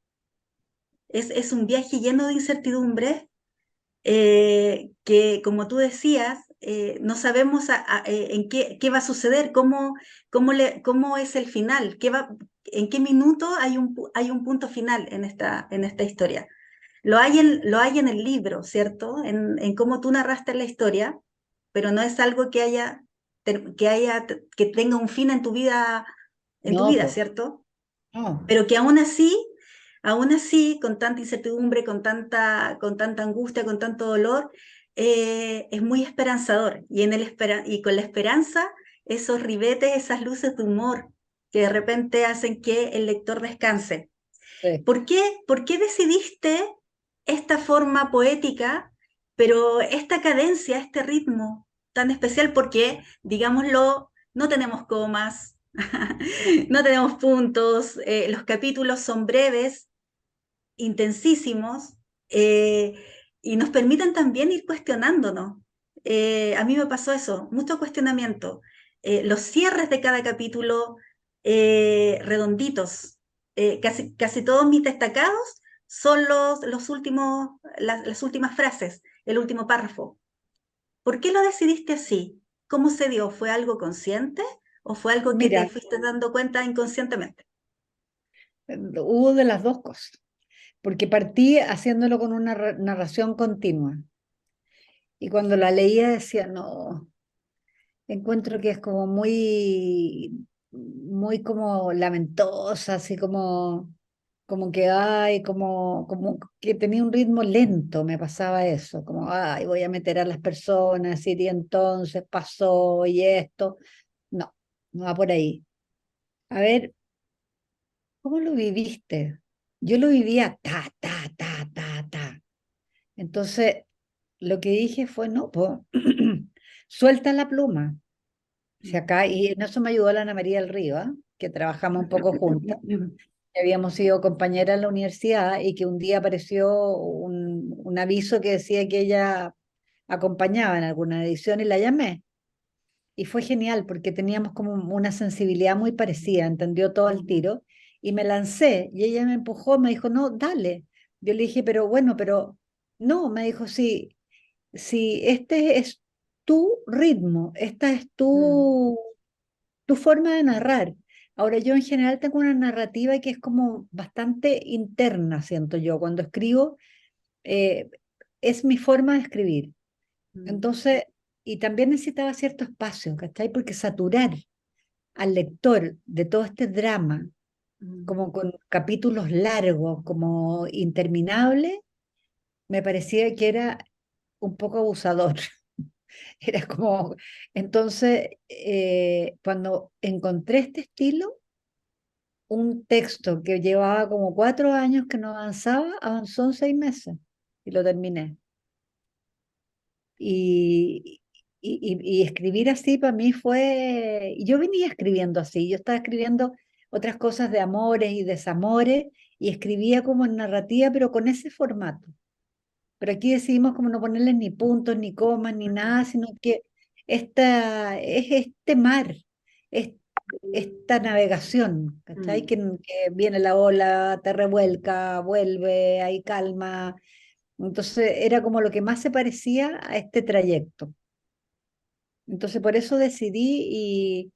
Speaker 2: Es un viaje lleno de incertidumbres que, como tú decías, no sabemos en qué va a suceder, cómo es el final, en qué minuto hay un punto final en esta historia. Lo hay en el libro, ¿cierto? En cómo tú narraste la historia, pero no es algo que tenga un fin en tu
Speaker 3: No,
Speaker 2: vida,
Speaker 3: pues,
Speaker 2: ¿cierto?
Speaker 3: no.
Speaker 2: Pero que aún así, con tanta incertidumbre, con tanta angustia, con tanto dolor, es muy esperanzador. Y con la esperanza, esos ribetes, esas luces de humor que de repente hacen que el lector descanse.
Speaker 3: Sí.
Speaker 2: ¿Por qué decidiste esta forma poética, pero esta cadencia, este ritmo tan especial? Porque, digámoslo, no tenemos comas, no tenemos puntos, los capítulos son breves, intensísimos, eh, y nos permiten también ir cuestionándonos. A mí me pasó eso, mucho cuestionamiento. Los cierres de cada capítulo redonditos. Casi todos mis destacados son las últimas frases, el último párrafo. ¿Por qué lo decidiste así? ¿Cómo se dio? ¿Fue algo consciente o fue algo que te
Speaker 3: Mira,
Speaker 2: fuiste dando cuenta inconscientemente?
Speaker 3: hubo de las dos cosas, porque partí haciéndolo con una narración continua. Y cuando la leía decía, no, encuentro que es como muy como lamentosa, así como que, ay, como que tenía un ritmo lento, me pasaba eso, como, ay, voy a meter a las personas, y entonces pasó y esto. No, no va por ahí. A ver, ¿cómo lo viviste? Yo lo vivía ta. Entonces, lo que dije fue, no, pues, suelta la pluma. Si acá, y en eso me ayudó la Ana María del Río, ¿ah? Que trabajamos un poco juntas, que habíamos sido compañeras en la universidad y que un día apareció un aviso que decía que ella acompañaba en alguna edición y la llamé. Y fue genial porque teníamos como una sensibilidad muy parecida, entendió todo al tiro y me lancé y ella me empujó, me dijo, no, dale. Yo le dije, pero bueno, pero no, me dijo, sí, sí, este es tu ritmo, esta es
Speaker 2: Mm,
Speaker 3: tu forma de narrar. Ahora yo en general tengo una narrativa que es como bastante interna, siento yo. Cuando escribo, eh, es mi forma de escribir.
Speaker 2: mm,
Speaker 3: Entonces, y también necesitaba cierto espacio, ¿cachai? Porque saturar al lector de todo este drama,
Speaker 2: mm.
Speaker 3: como con capítulos largos, como interminables, me parecía que era un poco abusador. Era como, entonces, cuando encontré este estilo, un texto que llevaba como 4 años que no avanzaba, avanzó en 6 meses y lo terminé. Y, y escribir así para mí fue, y yo venía escribiendo así, yo estaba escribiendo otras cosas de amores y desamores y escribía como en narrativa, pero con ese formato. Pero aquí decidimos como no ponerle ni puntos, ni comas, ni nada, sino que es este mar, es esta navegación, ¿cachai?
Speaker 2: Mm.
Speaker 3: Que viene la ola, te revuelca, vuelve, hay calma. Entonces era como lo que más se parecía a este trayecto. Entonces por eso decidí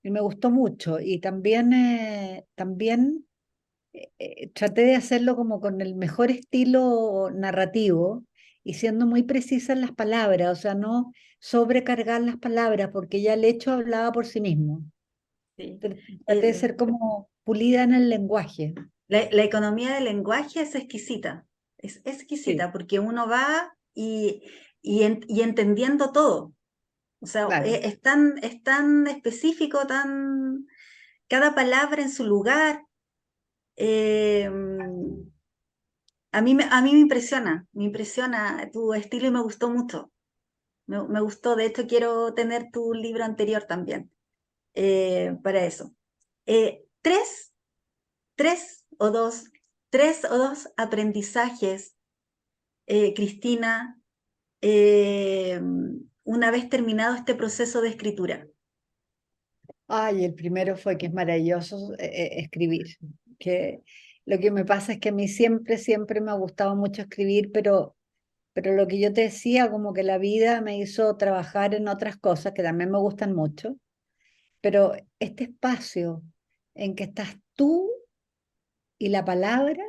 Speaker 3: y me gustó mucho. Y también traté de hacerlo como con el mejor estilo narrativo y siendo muy precisa en las palabras, o sea, no sobrecargar las palabras porque ya el hecho hablaba por sí mismo.
Speaker 2: Sí.
Speaker 3: Traté de ser como pulida en el lenguaje.
Speaker 2: La economía del lenguaje es exquisita. Es
Speaker 3: Sí,
Speaker 2: exquisita porque uno va y entendiendo todo. O sea,
Speaker 3: claro.
Speaker 2: es tan específico, tan cada palabra en su lugar. eh, a mí me impresiona tu estilo y me gustó mucho. Me gustó, de hecho quiero tener tu libro anterior también para eso. Tres, tres o dos, tres o dos aprendizajes, Cristina, eh, una vez terminado este proceso de escritura.
Speaker 3: Ay, el primero fue que es maravilloso escribir. Que lo que me pasa es que a mí siempre, siempre me ha gustado mucho escribir, pero lo que yo te decía, como que la vida me hizo trabajar en otras cosas que también me gustan mucho, pero este espacio en que estás tú y la palabra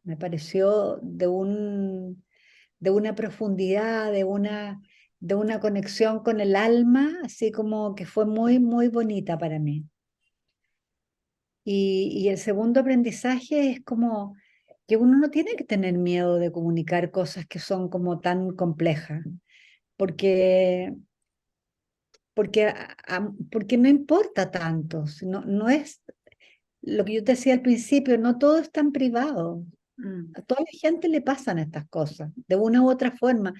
Speaker 3: me pareció de una profundidad, de una conexión con el alma, así como que fue muy, muy bonita para mí. Y el segundo aprendizaje es como que uno no tiene que tener miedo de comunicar cosas que son como tan complejas, porque, porque no importa tanto, no, no es lo que yo te decía al principio, no todo es tan privado.
Speaker 2: Mm,
Speaker 3: A toda la gente le pasan estas cosas, de una u otra forma.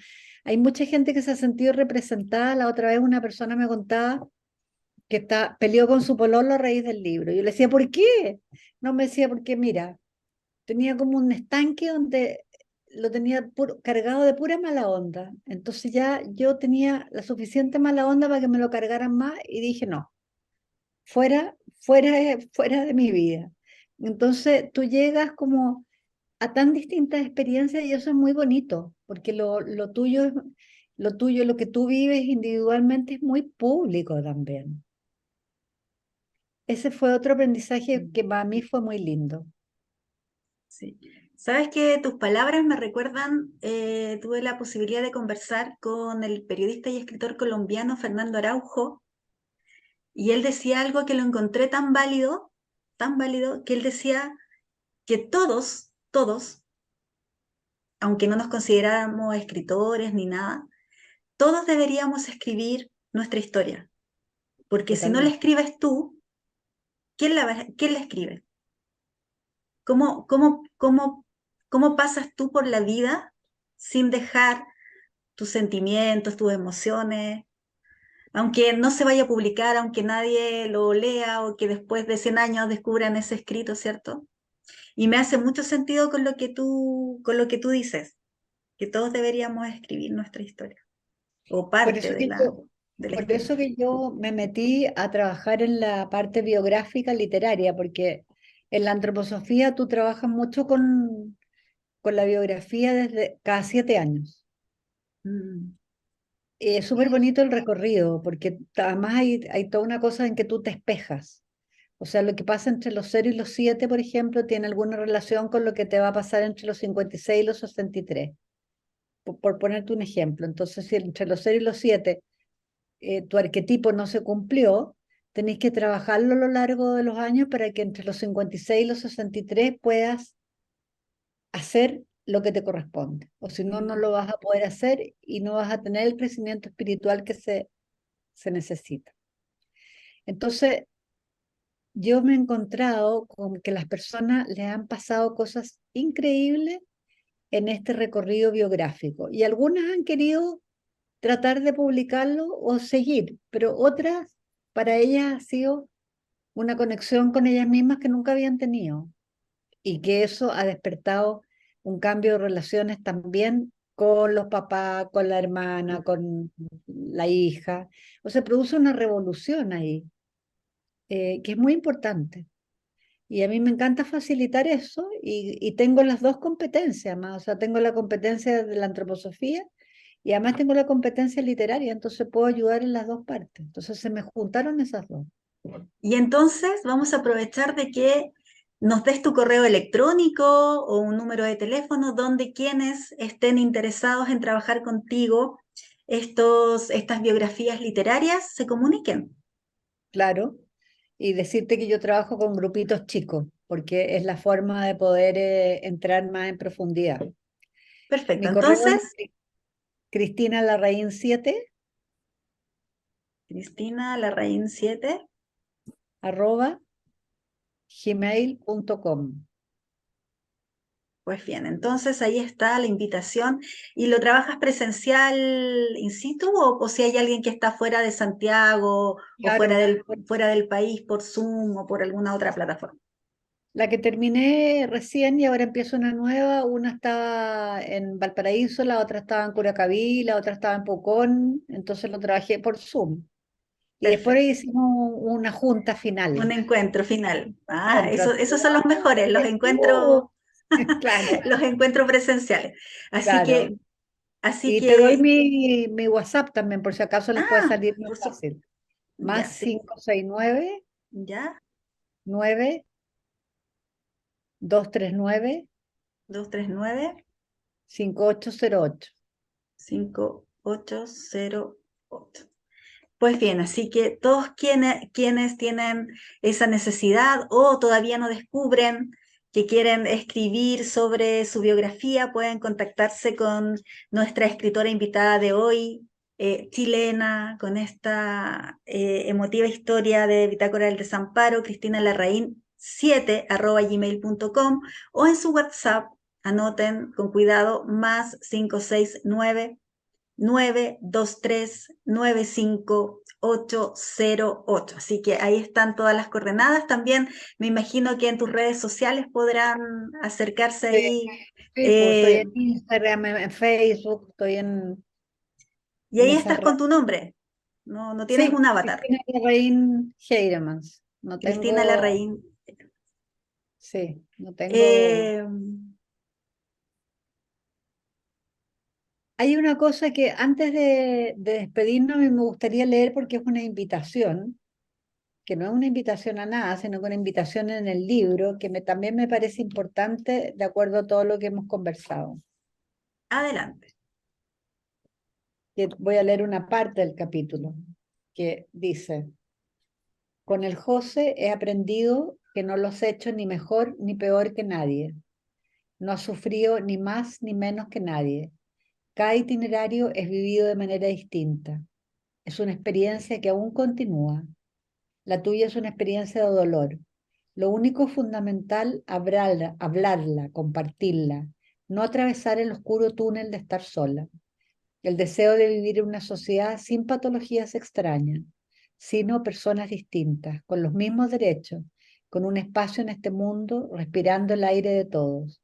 Speaker 3: Hay mucha gente que se ha sentido representada. La otra vez una persona me contaba que peleó con su pololo a raíz del libro. Yo le decía, ¿por qué? No me decía, porque mira, tenía como un estanque donde lo tenía cargado de pura mala onda. Entonces ya yo tenía la suficiente mala onda para que me lo cargaran más y dije, no, fuera de mi vida. Entonces tú llegas como a tan distintas experiencias y eso es muy bonito, porque lo tuyo, lo que tú vives individualmente es muy público también. Ese fue otro aprendizaje
Speaker 2: mm,
Speaker 3: que para mí fue muy lindo.
Speaker 2: sí. Sabes que tus palabras me recuerdan, tuve la posibilidad de conversar con el periodista y escritor colombiano Fernando Araujo, y él decía algo que lo encontré tan válido, que él decía que todos, aunque no nos consideráramos escritores ni nada, todos deberíamos escribir nuestra historia, porque si no la
Speaker 3: Totalmente.
Speaker 2: escribes tú, quién la escribe? ¿Cómo, cómo pasas tú por la vida sin dejar tus sentimientos, tus emociones, aunque no se vaya a publicar, aunque nadie lo lea o que después de 100 años descubran ese escrito, ¿cierto? Y me hace mucho sentido con lo que tú dices, que todos deberíamos escribir nuestra historia o
Speaker 3: Por
Speaker 2: parte
Speaker 3: eso que yo,
Speaker 2: de la
Speaker 3: por
Speaker 2: historia.
Speaker 3: eso que yo me metí a trabajar en la parte biográfica literaria, porque en la antroposofía tú trabajas mucho con la biografía desde cada 7 años.
Speaker 2: Mm,
Speaker 3: Y es súper bonito el recorrido, porque además hay toda una cosa en que tú te espejas. O sea, lo que pasa entre los 0 y los 7, por ejemplo, tiene alguna relación con lo que te va a pasar entre los 56 y los 63, por ponerte un ejemplo. Entonces, si entre los 0 y los 7 tu arquetipo no se cumplió, tenéis que trabajarlo a lo largo de los años para que entre los 56 y los 63 puedas hacer lo que te corresponde. O si no, no
Speaker 2: mm,
Speaker 3: lo vas a poder hacer y no vas a tener el crecimiento espiritual que se necesita. Entonces, yo me he encontrado con que las personas le han pasado cosas increíbles en este recorrido biográfico y algunas han querido tratar de publicarlo o seguir, pero otras para ellas ha sido una conexión con ellas mismas que nunca habían tenido y que eso ha despertado un cambio de relaciones también con los papás, con la hermana, con la hija. O sea, produce una revolución ahí, que es muy importante. Y a mí me encanta facilitar eso y tengo las dos competencias más, o sea, tengo la competencia de la antroposofía y además tengo la competencia literaria, entonces puedo ayudar en las dos partes. Entonces se me juntaron esas dos.
Speaker 2: Y entonces vamos a aprovechar de que nos des tu correo electrónico o un número de teléfono donde quienes estén interesados en trabajar contigo estas biografías literarias se comuniquen.
Speaker 3: Claro, y decirte que yo trabajo con grupitos chicos. porque es la forma de poder entrar más en profundidad.
Speaker 2: Perfecto.
Speaker 3: Mi correo
Speaker 2: Entonces,
Speaker 3: es Cristina Larraín 7
Speaker 2: Cristina Larraín 7.
Speaker 3: arroba gmail.com.
Speaker 2: Pues bien, entonces ahí está la invitación. ¿Y lo trabajas presencial in situ o si hay alguien que está fuera de Santiago o
Speaker 3: Claro,
Speaker 2: fuera del país por Zoom o por alguna otra plataforma?
Speaker 3: la que terminé recién y ahora empiezo una nueva, una estaba en Valparaíso, la otra estaba en Curacaví, la otra estaba en Pucón, entonces lo trabajé por Zoom. Y después
Speaker 2: Perfecto.
Speaker 3: hicimos una junta
Speaker 2: Un
Speaker 3: final.
Speaker 2: encuentro final. Ah,
Speaker 3: Encuentro así
Speaker 2: esos
Speaker 3: como,
Speaker 2: son los mejores,
Speaker 3: "Ay, estuvo". Claro,
Speaker 2: los encuentros presenciales. Así
Speaker 3: claro.
Speaker 2: que, así
Speaker 3: Y te doy
Speaker 2: que,
Speaker 3: mi WhatsApp también, por si acaso les puede
Speaker 2: ah,
Speaker 3: salir más
Speaker 2: por supuesto.
Speaker 3: fácil. Más
Speaker 2: Ya, sí.
Speaker 3: 569
Speaker 2: Ya,
Speaker 3: 9 239
Speaker 2: 239
Speaker 3: 5808.
Speaker 2: 5808. Pues bien, así que todos quienes tienen esa necesidad o todavía no descubren que quieren escribir sobre su biografía, pueden contactarse con nuestra escritora invitada de hoy, chilena, con esta emotiva historia de Bitácora del Desamparo, Cristina Larraín 7@gmail.com, o en su WhatsApp, anoten con cuidado, más 569 923 95 808. Así que ahí están todas las coordenadas. También me imagino que en tus redes sociales podrán acercarse
Speaker 3: Sí,
Speaker 2: ahí.
Speaker 3: sí, pues estoy
Speaker 2: eh,
Speaker 3: en Instagram, en Facebook, estoy
Speaker 2: y
Speaker 3: en
Speaker 2: ahí
Speaker 3: esas
Speaker 2: estás con
Speaker 3: redes.
Speaker 2: tu nombre. No, no tienes
Speaker 3: Sí,
Speaker 2: un avatar.
Speaker 3: Cristina Larraín Heiremans. No
Speaker 2: Cristina
Speaker 3: tengo,
Speaker 2: Larraín.
Speaker 3: sí, no tengo.
Speaker 2: Eh,
Speaker 3: Hay una cosa que antes de despedirnos a mí me gustaría leer porque es una invitación, que no es una invitación a nada, sino que una invitación en el libro, que también me parece importante de acuerdo a todo lo que hemos conversado.
Speaker 2: adelante.
Speaker 3: Que voy a leer una parte del capítulo que dice: con el José he aprendido que no los he hecho ni mejor ni peor que nadie. No ha sufrido ni más ni menos que nadie. Cada itinerario es vivido de manera distinta. Es una experiencia que aún continúa. La tuya es una experiencia de dolor. Lo único fundamental, hablarla, compartirla, no atravesar el oscuro túnel de estar sola. El deseo de vivir en una sociedad sin patologías extrañas, sino personas distintas, con los mismos derechos, con un espacio en este mundo, respirando el aire de todos.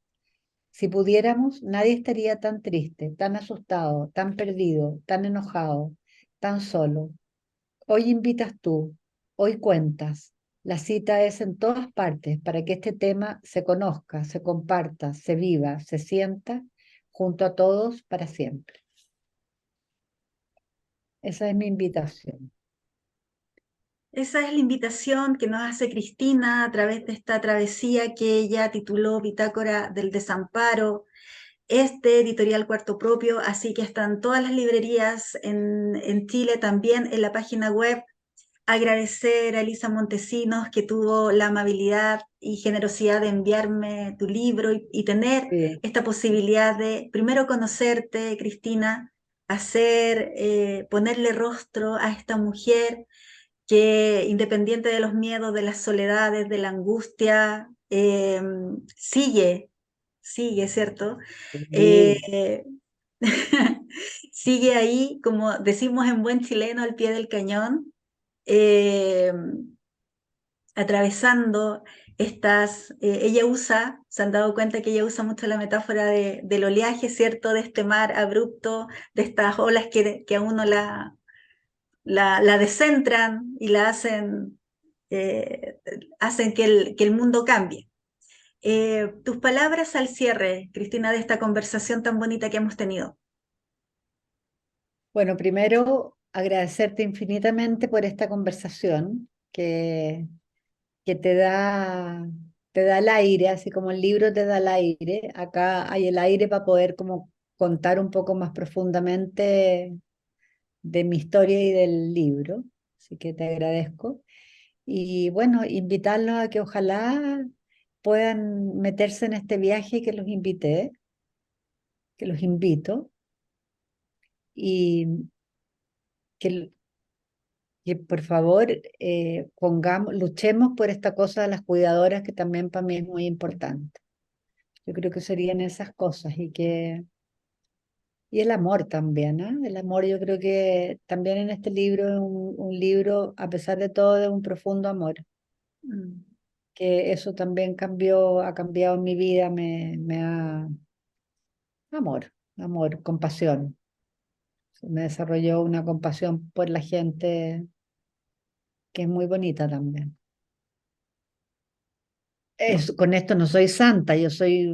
Speaker 3: Si pudiéramos, nadie estaría tan triste, tan asustado, tan perdido, tan enojado, tan solo. Hoy invitas tú, hoy cuentas. La cita es en todas partes para que este tema se conozca, se comparta, se viva, se sienta junto a todos para siempre. Esa es mi invitación.
Speaker 2: Esa es la invitación que nos hace Cristina a través de esta travesía que ella tituló Bitácora del Desamparo. Este editorial Cuarto Propio, así que están todas las librerías en Chile, también en la página web. Agradecer a Elisa Montesinos que tuvo la amabilidad y generosidad de enviarme tu libro y tener
Speaker 3: Sí.
Speaker 2: esta posibilidad de primero conocerte, Cristina, ponerle rostro a esta mujer que independiente de los miedos, de las soledades, de la angustia, sigue, ¿cierto?
Speaker 3: Sí.
Speaker 2: Eh, sigue ahí, como decimos en buen chileno, al pie del cañón, eh, atravesando ella usa, se han dado cuenta que ella usa mucho la metáfora del oleaje, ¿cierto? De este mar abrupto, de estas olas que a uno la descentran y la hacen que el mundo cambie. Tus palabras al cierre, Cristina, de esta conversación tan bonita que hemos tenido.
Speaker 3: Bueno, primero agradecerte infinitamente por esta conversación que te da el aire, así como el libro te da el aire. Acá hay el aire para poder como contar un poco más profundamente de mi historia y del libro. Así que te agradezco. Y bueno, invitarlos a que ojalá puedan meterse en este viaje que los invito, y que por favor luchemos por esta cosa de las cuidadoras, que también para mí es muy importante. Yo creo que serían esas cosas, y el amor también, ¿eh? El amor, yo creo que también en este libro es un libro, a pesar de todo, de un profundo amor,
Speaker 2: Mm.
Speaker 3: que eso también ha cambiado en mi vida, amor, compasión. Me desarrolló una compasión por la gente que es muy bonita también. Con esto no soy santa, yo soy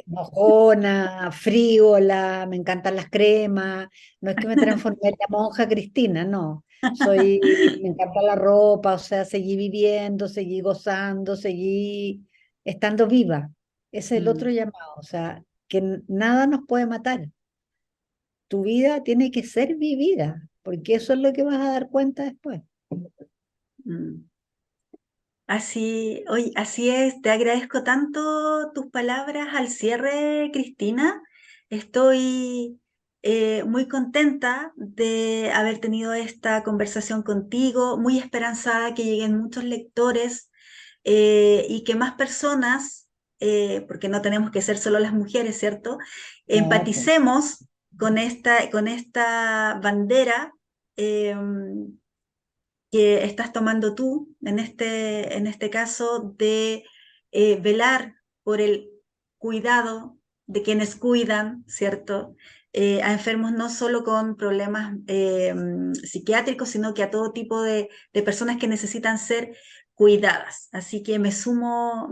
Speaker 3: mojona, frívola, me encantan las cremas, no es que me transformé en la monja Cristina, no, me encanta la ropa, o sea, seguí viviendo, seguí gozando, seguí estando viva. Ese es el otro
Speaker 2: Mm.
Speaker 3: llamado, o sea, que nada nos puede matar. Tu vida tiene que ser vivida, porque eso es lo que vas a dar cuenta después.
Speaker 2: Mm. Así es, te agradezco tanto tus palabras al cierre, Cristina. Estoy muy contenta de haber tenido esta conversación contigo, muy esperanzada que lleguen muchos lectores y que más personas, porque no tenemos que ser solo las mujeres, ¿cierto?
Speaker 3: No, pues,
Speaker 2: Empaticemos con esta bandera. Que estás tomando tú, en este caso, de velar por el cuidado de quienes cuidan, ¿cierto? A enfermos no solo con problemas psiquiátricos, sino que a todo tipo de personas que necesitan ser cuidadas. Así que me sumo,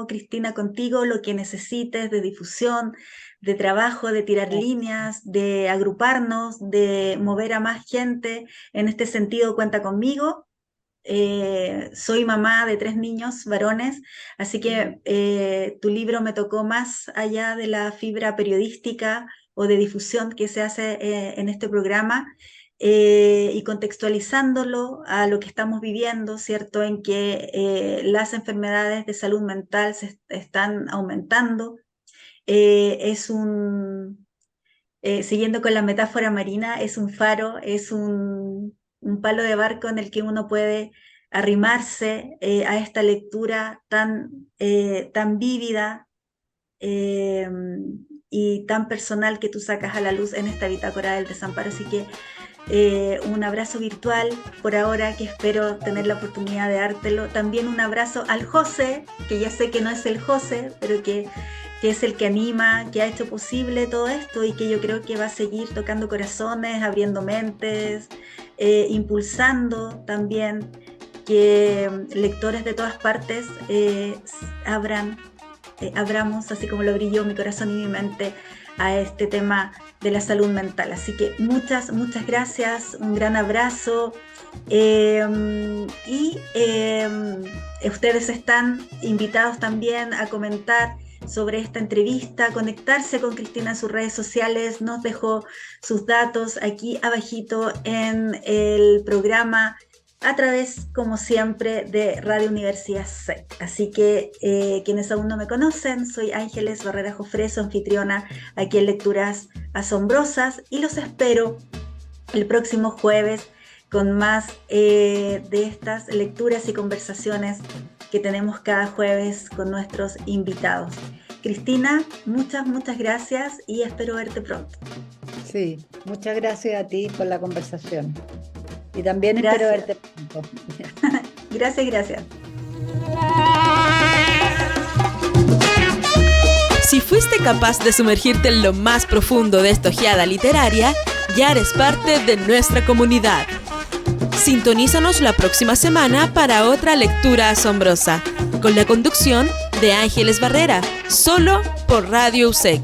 Speaker 2: Cristina, contigo, lo que necesites de difusión, de trabajo, de tirar líneas, de agruparnos, de mover a más gente. En este sentido, cuenta conmigo. Soy mamá de 3 niños varones, así que tu libro me tocó más allá de la fibra periodística o de difusión que se hace en este programa, y contextualizándolo a lo que estamos viviendo, ¿cierto? En que las enfermedades de salud mental se están aumentando. Es siguiendo con la metáfora marina, es un faro, es un palo de barco en el que uno puede arrimarse a esta lectura tan vívida eh, y tan personal que tú sacas a la luz en esta bitácora del desamparo. Así que un abrazo virtual por ahora, que espero tener la oportunidad de dártelo. También un abrazo al José, que ya sé que no es el José, pero que es el que anima, que ha hecho posible todo esto y que yo creo que va a seguir tocando corazones, abriendo mentes, impulsando también que lectores de todas partes abramos, así como lo brilló mi corazón y mi mente, a este tema de la salud mental. Así que muchas gracias, un gran abrazo. Ustedes están invitados también a comentar sobre esta entrevista, conectarse con Cristina en sus redes sociales. Nos dejó sus datos aquí abajito en el programa, a través, como siempre, de Radio Universidad SEC. Así que quienes aún no me conocen, soy Ángeles Barrera Jofré, su anfitriona aquí en Lecturas Asombrosas, y los espero el próximo jueves con más de estas lecturas y conversaciones que tenemos cada jueves con nuestros invitados. Cristina, muchas gracias y espero verte pronto.
Speaker 3: sí, muchas gracias a ti por la conversación. Y también
Speaker 2: Gracias.
Speaker 3: espero verte pronto.
Speaker 2: Gracias.
Speaker 1: Si fuiste capaz de sumergirte en lo más profundo de esta ojeada literaria, ya eres parte de nuestra comunidad. Sintonízanos la próxima semana para otra lectura asombrosa, con la conducción de Ángeles Barrera, solo por Radio USEC.